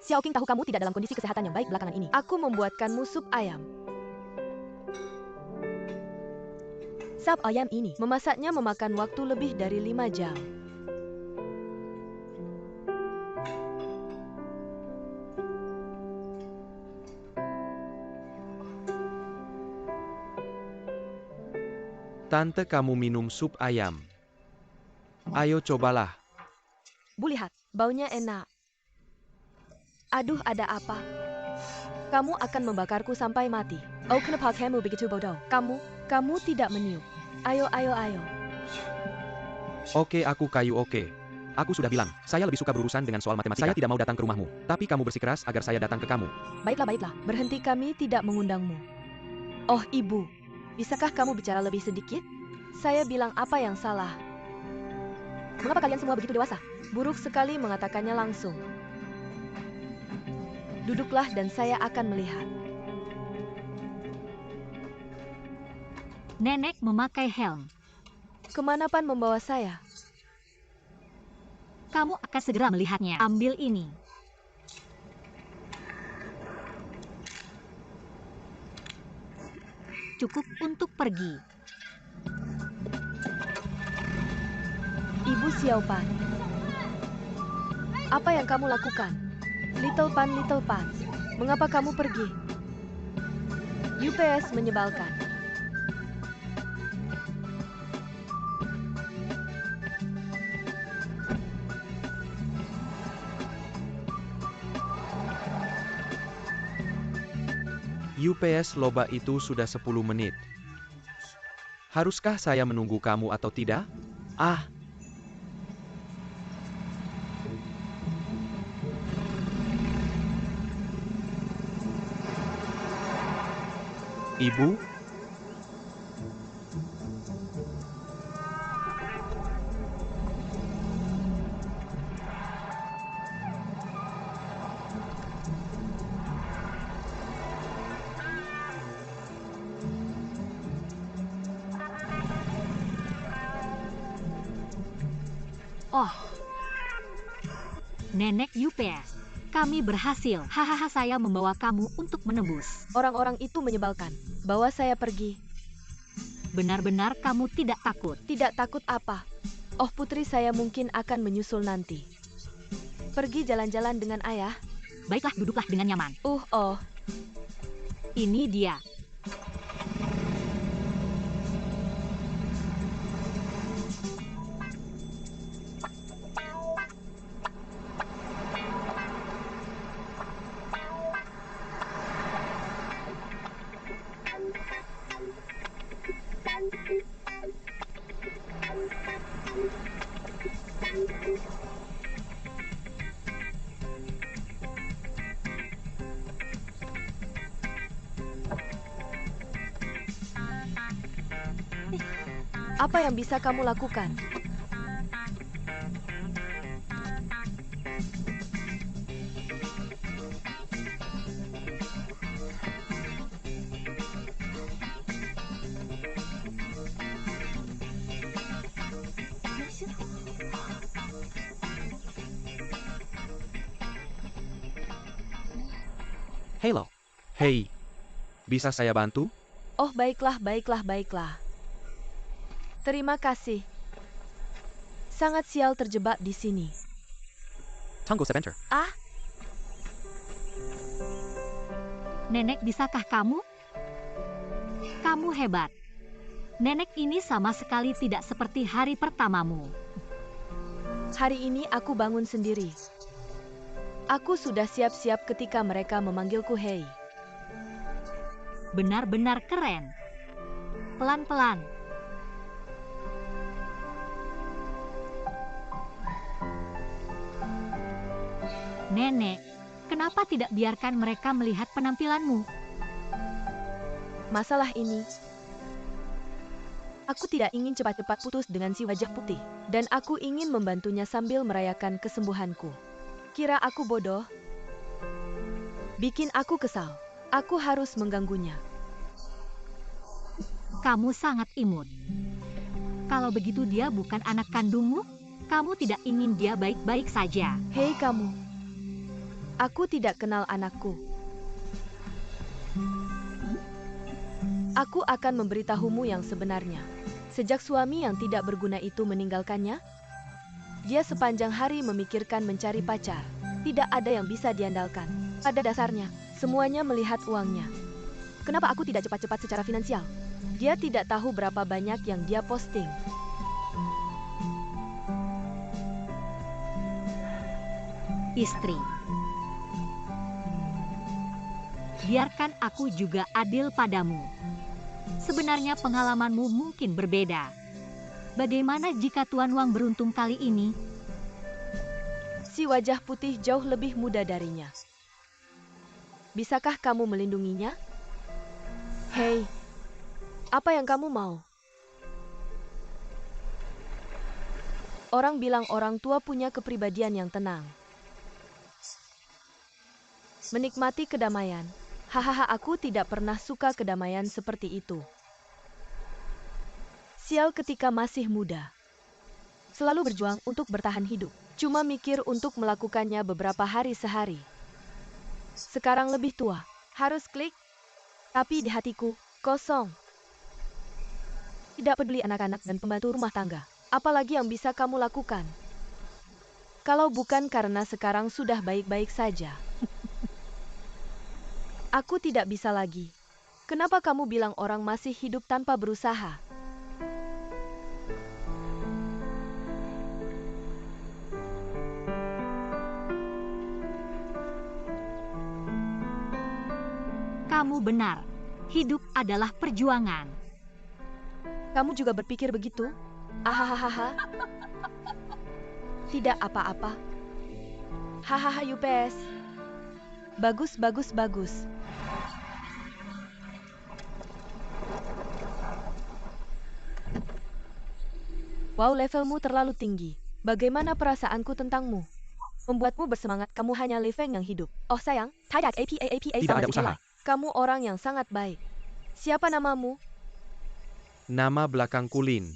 Xiao Qing tahu kamu tidak dalam kondisi kesehatan yang baik belakangan ini. Aku membuatkanmu sup ayam. Sup ayam ini memasaknya memakan waktu lebih dari 5 jam. Tante, kamu minum sup ayam. Ayo cobalah. Bu, lihat, baunya enak. Aduh, ada apa? Kamu akan membakarku sampai mati. Oh, kenapa kamu begitu bodoh? Kamu tidak meniup. Ayo. Oke, aku kayu oke. Aku sudah bilang, saya lebih suka berurusan dengan soal matematika. Saya tidak mau datang ke rumahmu. Tapi kamu bersikeras agar saya datang ke kamu. Baiklah. Berhenti, kami tidak mengundangmu. Oh, Ibu. Bisakah kamu bicara lebih sedikit? Saya bilang apa yang salah? Mengapa kalian semua begitu dewasa? Buruk sekali mengatakannya langsung. Duduklah dan saya akan melihat. Nenek memakai helm. Kemana Pan membawa saya? Kamu akan segera melihatnya. Ambil ini. Cukup untuk pergi. Ibu Xiao Pan. Apa yang kamu lakukan? Little Pan, mengapa kamu pergi? UPS menyebalkan. UPS loba itu sudah 10 menit. Haruskah saya menunggu kamu atau tidak? Ibu? Oh, Nenek UPS, kami berhasil. Hahaha, saya membawa kamu untuk menebus. Orang-orang itu menyebalkan. Bawa saya pergi. Benar-benar kamu tidak takut. Tidak takut apa? Oh, putri saya mungkin akan menyusul nanti. Pergi jalan-jalan dengan ayah. Baiklah, duduklah dengan nyaman. Oh. Ini dia. Apa yang bisa kamu lakukan? Halo. Hei, bisa saya bantu? Oh, baiklah. Terima kasih. Sangat sial terjebak di sini. Tunggu sebentar. Ah, Nenek, bisakah kamu? Kamu hebat. Nenek ini sama sekali tidak seperti hari pertamamu. hari ini aku bangun sendiri. Aku sudah siap-siap ketika mereka memanggilku Hei. Benar-benar keren. Pelan-pelan. Nenek, kenapa tidak biarkan mereka melihat penampilanmu? Masalah ini, aku tidak ingin cepat-cepat putus dengan si wajah putih. Dan aku ingin membantunya sambil merayakan kesembuhanku. Kira aku bodoh? Bikin aku kesal. Aku harus mengganggunya. Kamu sangat imut. Kalau begitu dia bukan anak kandungmu, kamu tidak ingin dia baik-baik saja. Hei kamu. Aku tidak kenal anakku. Aku akan memberitahumu yang sebenarnya. Sejak suami yang tidak berguna itu meninggalkannya, dia sepanjang hari memikirkan mencari pacar. Tidak ada yang bisa diandalkan. Pada dasarnya, semuanya melihat uangnya. Kenapa aku tidak cepat-cepat secara finansial? Dia tidak tahu berapa banyak yang dia posting. Istri. Biarkan aku juga adil padamu. Sebenarnya pengalamanmu mungkin berbeda. Bagaimana jika Tuan Wang beruntung kali ini? Si wajah putih jauh lebih muda darinya. Bisakah kamu melindunginya? Hei, apa yang kamu mau? Orang bilang orang tua punya kepribadian yang tenang. Menikmati kedamaian. Hahaha, aku tidak pernah suka kedamaian seperti itu. Sial ketika masih muda. Selalu berjuang untuk bertahan hidup. Cuma mikir untuk melakukannya beberapa hari sehari. Sekarang lebih tua. Harus klik. Tapi di hatiku, kosong. Tidak peduli anak-anak dan pembantu rumah tangga. Apalagi yang bisa kamu lakukan? Kalau bukan karena sekarang sudah baik-baik saja. Aku tidak bisa lagi. Kenapa kamu bilang orang masih hidup tanpa berusaha? Kamu benar. Hidup adalah perjuangan. Kamu juga berpikir begitu? Ahahaha. Tidak apa-apa. Hahaha, UPS. Bagus. Wow, levelmu terlalu tinggi. Bagaimana perasaanku tentangmu? Membuatmu bersemangat, kamu hanya Liveng yang hidup. Oh sayang, tidak APA Tidak ada usaha. Kamu orang yang sangat baik. Siapa namamu? Nama belakangku Lin.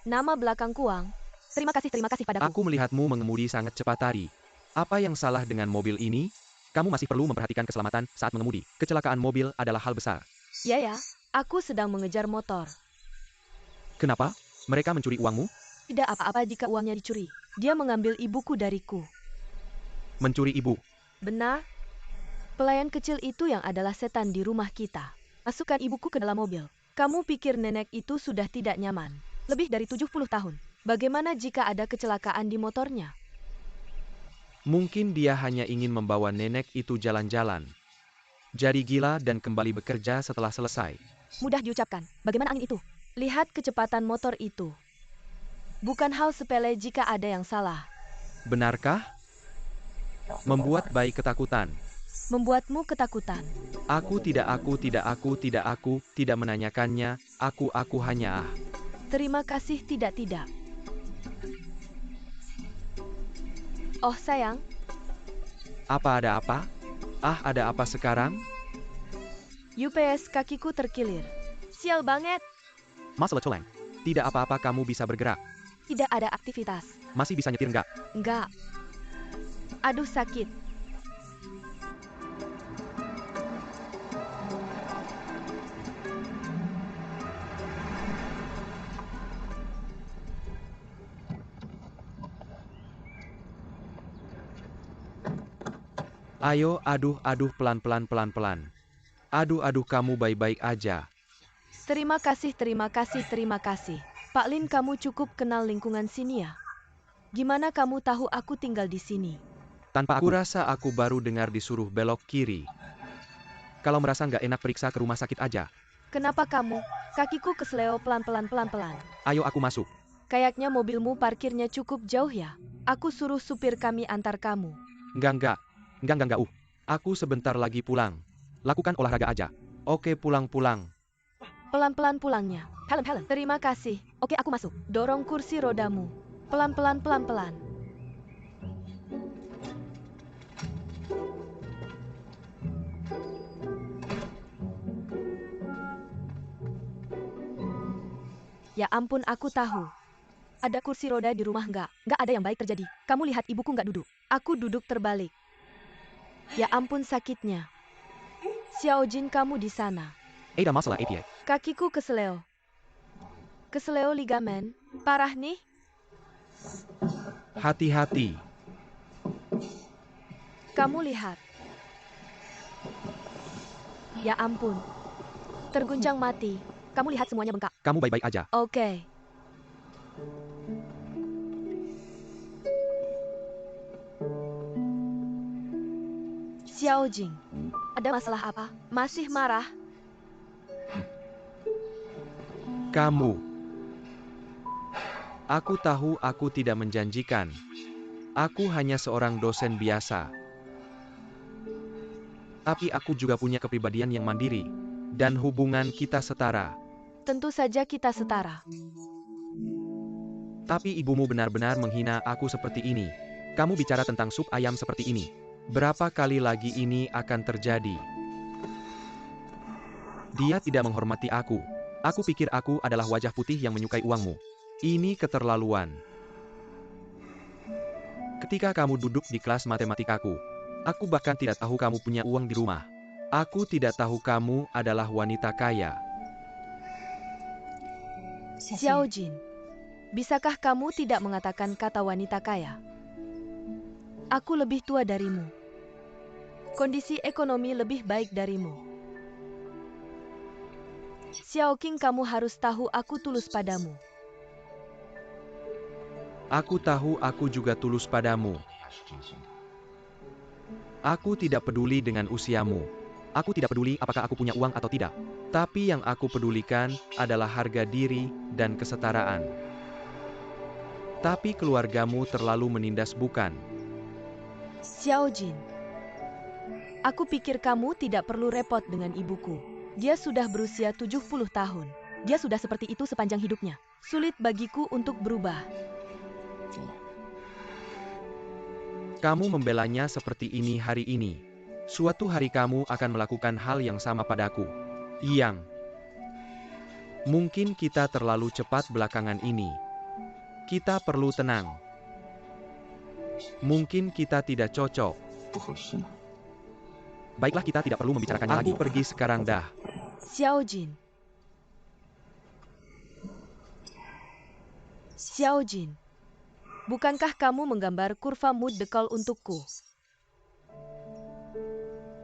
Nama belakang Kuang. Terima kasih padaku. Aku melihatmu mengemudi sangat cepat tadi. Apa yang salah dengan mobil ini? Kamu masih perlu memperhatikan keselamatan saat mengemudi. Kecelakaan mobil adalah hal besar. Ya, aku sedang mengejar motor. Kenapa? Mereka mencuri uangmu? Tidak apa-apa jika uangnya dicuri. Dia mengambil ibuku dariku. Mencuri ibu? Benar. Pelayan kecil itu yang adalah setan di rumah kita. Masukkan ibuku ke dalam mobil. Kamu pikir nenek itu sudah tidak nyaman? Lebih dari 70 tahun. Bagaimana jika ada kecelakaan di motornya? Mungkin dia hanya ingin membawa nenek itu jalan-jalan. Jadi gila dan kembali bekerja setelah selesai. Mudah diucapkan. Bagaimana angin itu? Lihat kecepatan motor itu. Bukan hal sepele jika ada yang salah. Benarkah? Membuat bayi ketakutan. Membuatmu ketakutan. Aku tidak menanyakannya. Aku hanya Terima kasih tidak. Oh sayang, Apa ada apa? Ada apa sekarang? UPS kakiku terkilir. Sial banget. Masalah coleng. Tidak apa-apa, kamu bisa bergerak. Tidak ada aktivitas. Masih bisa nyetir nggak? Enggak. Aduh sakit. Ayo, aduh, pelan-pelan. Aduh, kamu baik-baik aja. Terima kasih. Pak Lin, kamu cukup kenal lingkungan sini ya? Gimana kamu tahu aku tinggal di sini? Tanpa aku rasa aku baru dengar disuruh belok kiri. Kalau merasa nggak enak periksa ke rumah sakit aja. Kenapa kamu? Kakiku kesleo pelan-pelan. Ayo aku masuk. Kayaknya mobilmu parkirnya cukup jauh ya? Aku suruh supir kami antar kamu. Enggak. Aku sebentar lagi pulang. Lakukan olahraga aja. Oke, pulang. Pelan-pelan pulangnya. Helm. Terima kasih. Oke, aku masuk. Dorong kursi rodamu. Pelan-pelan. Ya ampun, aku tahu. Ada kursi roda di rumah nggak? Nggak ada yang baik terjadi. Kamu lihat ibuku nggak duduk. Aku duduk terbalik. Ya ampun sakitnya. Xiao Jin, kamu di sana. Ada masalah APA. Kakiku kesleo. Kesleo ligamen. Parah nih. Hati-hati. Kamu lihat. Ya ampun. Terguncang mati. Kamu lihat semuanya bengkak. Kamu baik-baik aja. Oke. Xiao Jing, ada masalah apa? Masih marah? Kamu. Aku tahu aku tidak menjanjikan. Aku hanya seorang dosen biasa. Tapi aku juga punya kepribadian yang mandiri. Dan hubungan kita setara. Tentu saja kita setara. Tapi ibumu benar-benar menghina aku seperti ini. Kamu bicara tentang sup ayam seperti ini. Berapa kali lagi ini akan terjadi? Dia tidak menghormati aku. Aku pikir aku adalah wajah putih yang menyukai uangmu. Ini keterlaluan. Ketika kamu duduk di kelas matematikaku, aku bahkan tidak tahu kamu punya uang di rumah. Aku tidak tahu kamu adalah wanita kaya. Xiao Jin, bisakah kamu tidak mengatakan kata wanita kaya? Aku lebih tua darimu. Kondisi ekonomi lebih baik darimu. Xiao Qing, kamu harus tahu aku tulus padamu. Aku tahu aku juga tulus padamu. Aku tidak peduli dengan usiamu. Aku tidak peduli apakah aku punya uang atau tidak. Tapi yang aku pedulikan adalah harga diri dan kesetaraan. Tapi keluargamu terlalu menindas, bukan? Xiao Jin, aku pikir kamu tidak perlu repot dengan ibuku. Dia sudah berusia 70 tahun. Dia sudah seperti itu sepanjang hidupnya. Sulit bagiku untuk berubah. Kamu membelanya seperti ini hari ini. Suatu hari kamu akan melakukan hal yang sama padaku. Yang mungkin kita terlalu cepat belakangan ini. Kita perlu tenang. Mungkin kita tidak cocok. 不合适呢。 Baiklah, kita tidak perlu membicarakannya lagi. Aku pergi sekarang dah. Xiaojin. Xiaojin. Bukankah kamu menggambar kurva mood decall untukku?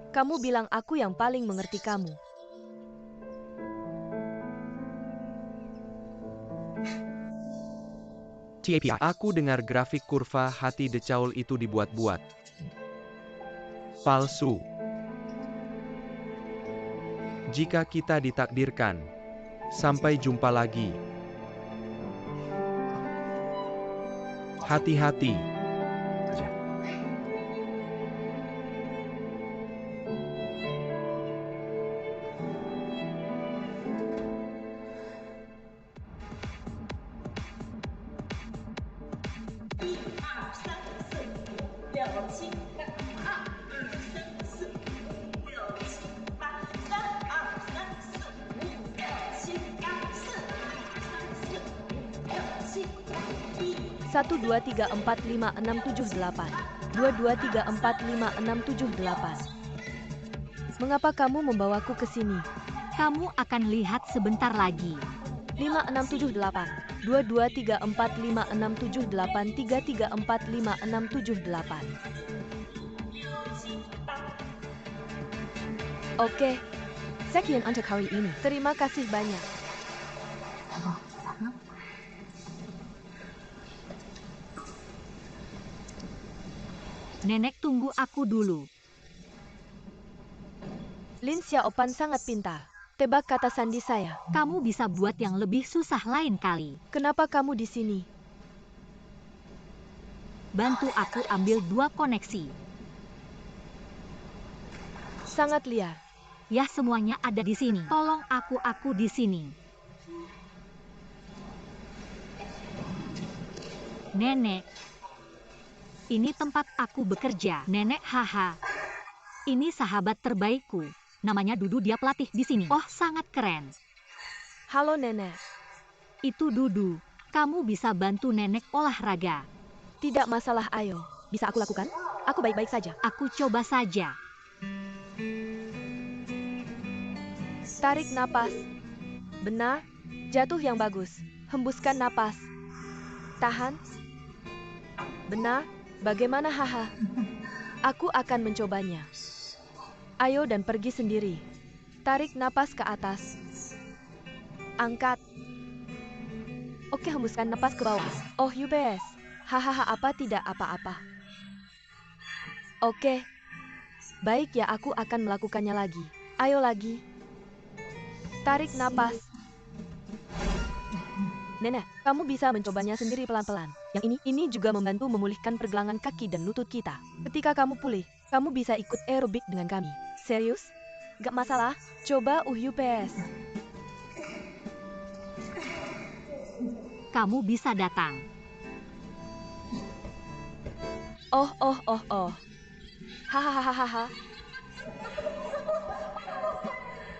Kamu bilang aku yang paling mengerti kamu. TAPI. Aku dengar grafik kurva hati decaul itu dibuat-buat. Palsu. Jika kita ditakdirkan, sampai jumpa lagi. Hati-hati. 再见。 Satu dua tiga empat lima enam tujuh delapan. 22345678. Mengapa kamu membawaku ke sini? Kamu akan lihat sebentar lagi. 5678. 22345678. Oke. Sekian untuk hari ini. Terima kasih banyak. Nenek, tunggu aku dulu. Lin Xiaopan sangat pintar. Tebak kata sandi saya. Kamu bisa buat yang lebih susah lain kali. Kenapa kamu di sini? Bantu aku ambil 2 koneksi. Sangat liar. Ya, semuanya ada di sini. Tolong aku di sini. Nenek. Ini tempat aku bekerja. Nenek, haha. Ini sahabat terbaikku. Namanya Dudu, dia pelatih di sini. Oh, sangat keren. Halo, Nenek. Itu Dudu. Kamu bisa bantu Nenek olahraga. Tidak masalah, ayo. Bisa aku lakukan? Aku baik-baik saja. Aku coba saja. Tarik napas. Benar. Jatuh yang bagus. Hembuskan napas. Tahan. Benar. Bagaimana, haha? Aku akan mencobanya. Ayo dan pergi sendiri. Tarik napas ke atas. Angkat. Oke, hembuskan napas ke bawah. Oh, UBS. Hahaha, apa tidak apa-apa. Oke. Baik ya, aku akan melakukannya lagi. Ayo lagi. Tarik napas. Nenek, kamu bisa mencobanya sendiri pelan-pelan. Yang ini juga membantu memulihkan pergelangan kaki dan lutut kita. Ketika kamu pulih, kamu bisa ikut aerobik dengan kami. Serius? Gak masalah, coba UPS. Kamu bisa datang. Oh. Hahaha.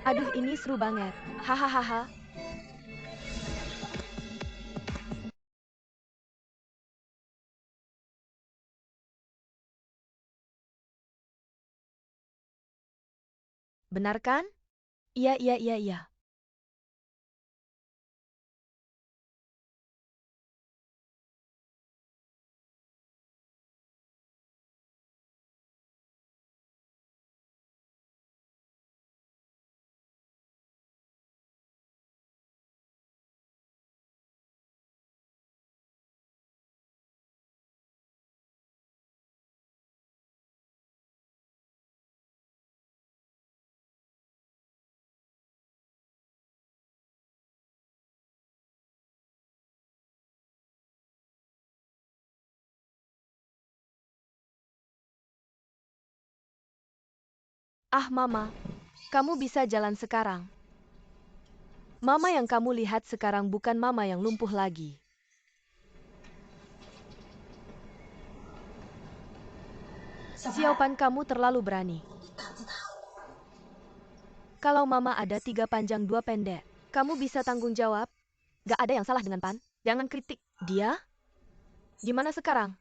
Aduh, ini seru banget. Hahaha. Benar kan? Iya. Ah, Mama. Kamu bisa jalan sekarang. Mama yang kamu lihat sekarang bukan Mama yang lumpuh lagi. Xiaopan, kamu terlalu berani. Kalau Mama ada 3 panjang 2 pendek, kamu bisa tanggung jawab? Gak ada yang salah dengan Pan. Jangan kritik dia. Gimana sekarang?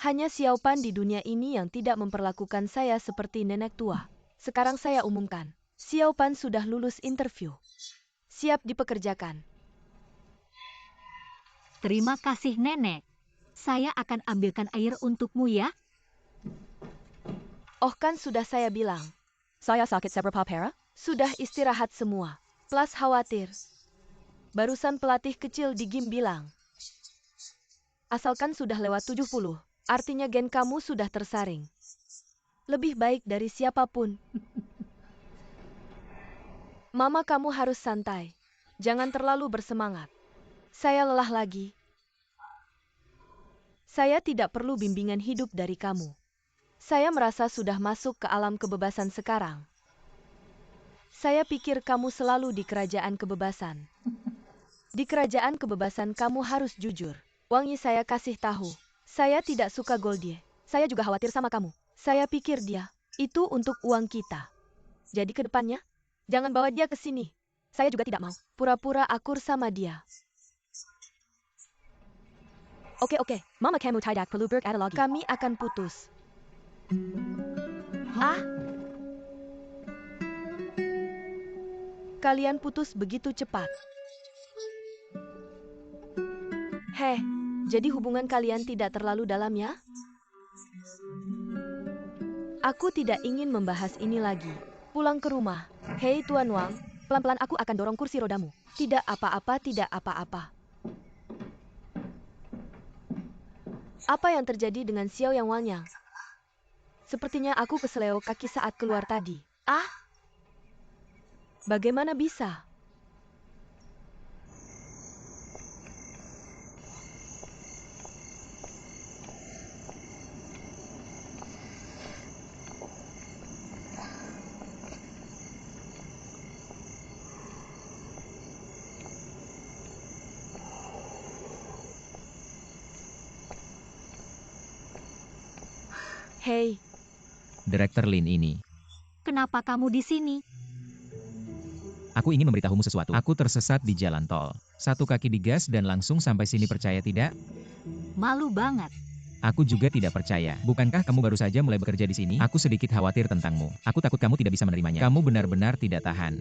Hanya Xiao Pan di dunia ini yang tidak memperlakukan saya seperti nenek tua. Sekarang saya umumkan, Xiao Pan sudah lulus interview. Siap dipekerjakan. Terima kasih nenek. Saya akan ambilkan air untukmu ya. Oh kan sudah saya bilang. Saya sakit seberapa pera? Sudah istirahat semua. Plus khawatir. Barusan pelatih kecil di gym bilang. Asalkan sudah lewat 70, artinya gen kamu sudah tersaring. Lebih baik dari siapapun. Mama kamu harus santai. Jangan terlalu bersemangat. Saya lelah lagi. Saya tidak perlu bimbingan hidup dari kamu. Saya merasa sudah masuk ke alam kebebasan sekarang. Saya pikir kamu selalu di kerajaan kebebasan. Di kerajaan kebebasan kamu harus jujur. Wang Yi saya kasih tahu. Saya tidak suka Goldie. Saya juga khawatir sama kamu. Saya pikir dia, itu untuk uang kita. Jadi ke depannya, jangan bawa dia ke sini. Saya juga tidak mau pura-pura akur sama dia. Oke, Mama kamu tidak perlu berkata-lagi. Kami akan putus. Ah? Kalian putus begitu cepat. Heh, jadi hubungan kalian tidak terlalu dalam ya? Aku tidak ingin membahas ini lagi. Pulang ke rumah. Hei Tuan Wang, pelan-pelan aku akan dorong kursi rodamu. Tidak apa-apa, tidak apa-apa. Apa yang terjadi dengan Xiao Yang Wanyang? Sepertinya aku keseleo kaki saat keluar tadi. Ah? Bagaimana bisa? Hei, Direktur Lin ini. Kenapa kamu di sini? Aku ingin memberitahumu sesuatu. Aku tersesat di jalan tol. Satu kaki digas dan langsung sampai sini, percaya tidak? Malu banget. Aku juga tidak percaya. Bukankah kamu baru saja mulai bekerja di sini? Aku sedikit khawatir tentangmu. Aku takut kamu tidak bisa menerimanya. Kamu benar-benar tidak tahan.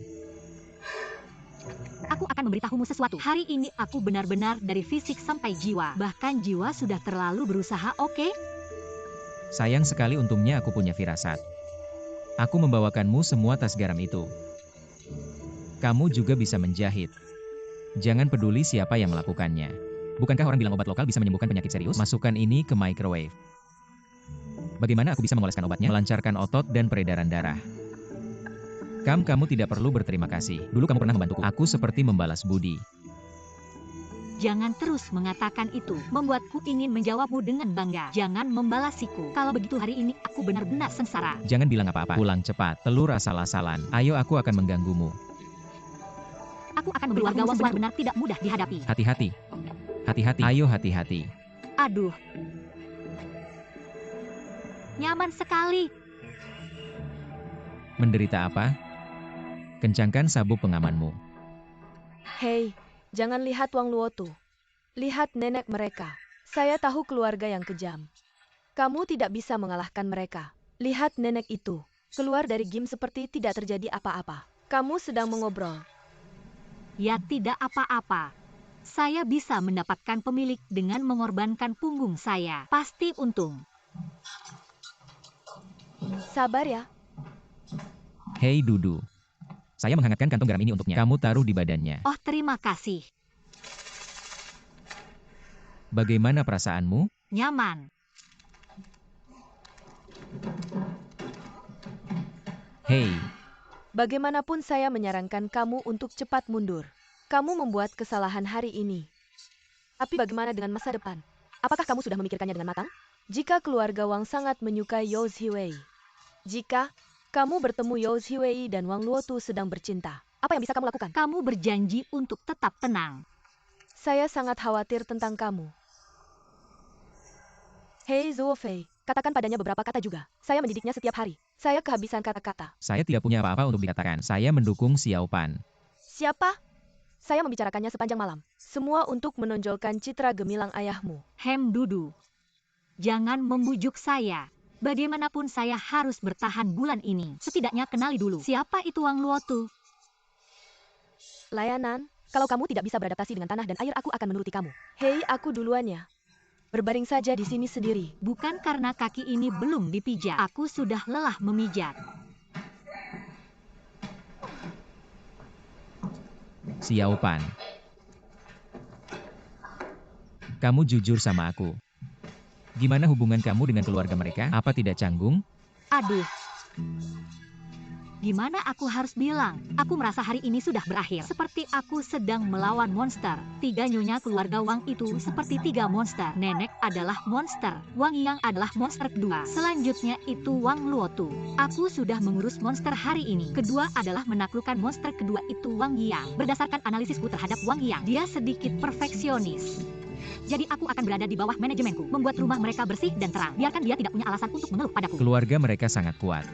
Aku akan memberitahumu sesuatu. Hari ini aku benar-benar dari fisik sampai jiwa. Bahkan jiwa sudah terlalu berusaha, oke? Sayang sekali, untungnya aku punya firasat. Aku membawakanmu semua tas garam itu. Kamu juga bisa menjahit. Jangan peduli siapa yang melakukannya. Bukankah orang bilang obat lokal bisa menyembuhkan penyakit serius? Masukkan ini ke microwave. Bagaimana aku bisa mengoleskan obatnya? Melancarkan otot dan peredaran darah. Kamu tidak perlu berterima kasih. Dulu kamu pernah membantuku. Aku seperti membalas budi. Jangan terus mengatakan itu. Membuatku ingin menjawabmu dengan bangga. Jangan membalasiku. Kalau begitu hari ini aku benar-benar sengsara. Jangan bilang apa-apa. Pulang cepat. Telur asal-asalan. Ayo, aku akan mengganggumu. Aku akan memberitahumu sesuatu benar-benar tidak mudah dihadapi. Hati-hati. Hati-hati. Ayo, hati-hati. Aduh. Nyaman sekali. Menderita apa? Kencangkan sabuk pengamanmu. hei, jangan lihat Wang Luotu. Lihat nenek mereka. Saya tahu keluarga yang kejam. Kamu tidak bisa mengalahkan mereka. Lihat nenek itu. Keluar dari game seperti tidak terjadi apa-apa. Kamu sedang mengobrol. Ya tidak apa-apa. Saya bisa mendapatkan pemilik dengan mengorbankan punggung saya. Pasti untung. Sabar ya. Hei Dudu. Saya menghangatkan kantong garam ini untuknya. Kamu taruh di badannya. Oh, terima kasih. Bagaimana perasaanmu? Nyaman. Hei, Bagaimanapun saya menyarankan kamu untuk cepat mundur. Kamu membuat kesalahan hari ini. Tapi bagaimana dengan masa depan? Apakah kamu sudah memikirkannya dengan matang? Jika keluarga Wang sangat menyukai Yao Ziwei. Jika kamu bertemu Yao Ziwei dan Wang Luotu sedang bercinta, apa yang bisa kamu lakukan? Kamu berjanji untuk tetap tenang. Saya sangat khawatir tentang kamu. Hei Zhou Fei, katakan padanya beberapa kata juga. Saya mendidiknya setiap hari. Saya kehabisan kata-kata. saya tidak punya apa-apa untuk dikatakan. Saya mendukung Xiao Pan. Siapa? Saya membicarakannya sepanjang malam. Semua untuk menonjolkan citra gemilang ayahmu. Dudu. Jangan membujuk saya. Bagaimanapun saya harus bertahan bulan ini. Setidaknya kenali dulu. Siapa itu Wang Luotu? Layanan, kalau kamu tidak bisa beradaptasi dengan tanah dan air, aku akan menuruti kamu. Hei, aku duluan ya. Berbaring saja di sini sendiri. Bukan karena kaki ini belum dipijat. Aku sudah lelah memijat. Xiao Pan. Kamu jujur sama aku. Gimana hubungan kamu dengan keluarga mereka? Apa tidak canggung? Aduh. Gimana aku harus bilang? Aku merasa hari ini sudah berakhir. Seperti aku sedang melawan monster. 3 nyonya keluarga Wang itu seperti 3 monster. Nenek adalah monster. Wang Yang adalah monster kedua. Selanjutnya itu Wang Luotu. Aku sudah mengurus monster hari ini. Kedua adalah menaklukkan monster kedua itu Wang Yang. Berdasarkan analisisku terhadap Wang Yang, dia sedikit perfeksionis. Jadi aku akan berada di bawah manajemenku, membuat rumah mereka bersih dan terang. Biarkan dia tidak punya alasan untuk mengeluh padaku. Keluarga mereka sangat kuat.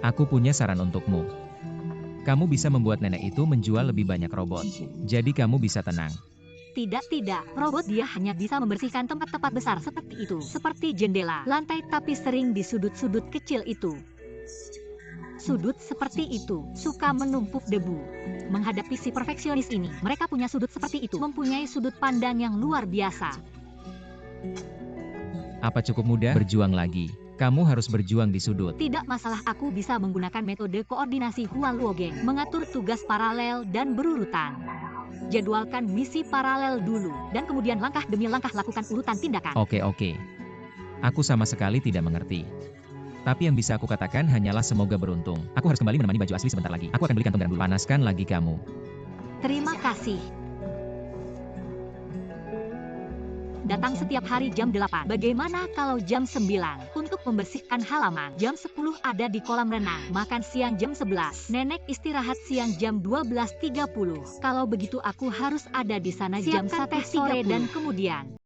Aku punya saran untukmu. Kamu bisa membuat nenek itu menjual lebih banyak robot. Jadi kamu bisa tenang. Tidak. Robot dia hanya bisa membersihkan tempat-tempat besar seperti itu. Seperti jendela, lantai, tapi sering di sudut-sudut kecil itu. Sudut seperti itu, suka menumpuk debu. Menghadapi si perfeksionis ini, mereka punya sudut seperti itu. Mempunyai sudut pandang yang luar biasa. Apa cukup mudah? Berjuang lagi. Kamu harus berjuang di sudut. Tidak masalah, aku bisa menggunakan metode koordinasi Hua Luogeng. Mengatur tugas paralel dan berurutan. Jadwalkan misi paralel dulu, dan kemudian langkah demi langkah lakukan urutan tindakan. Oke. Aku sama sekali tidak mengerti. Tapi yang bisa aku katakan hanyalah semoga beruntung. Aku harus kembali menemani baju asli sebentar lagi. Aku akan beli kantong garam dulu. Panaskan lagi kamu. Terima kasih. Datang setiap hari jam 8. Bagaimana kalau jam 9? Untuk membersihkan halaman. Jam 10 ada di kolam renang. Makan siang jam 11. Nenek istirahat siang jam 12.30. Kalau begitu aku harus ada di sana jam 1 sore dan kemudian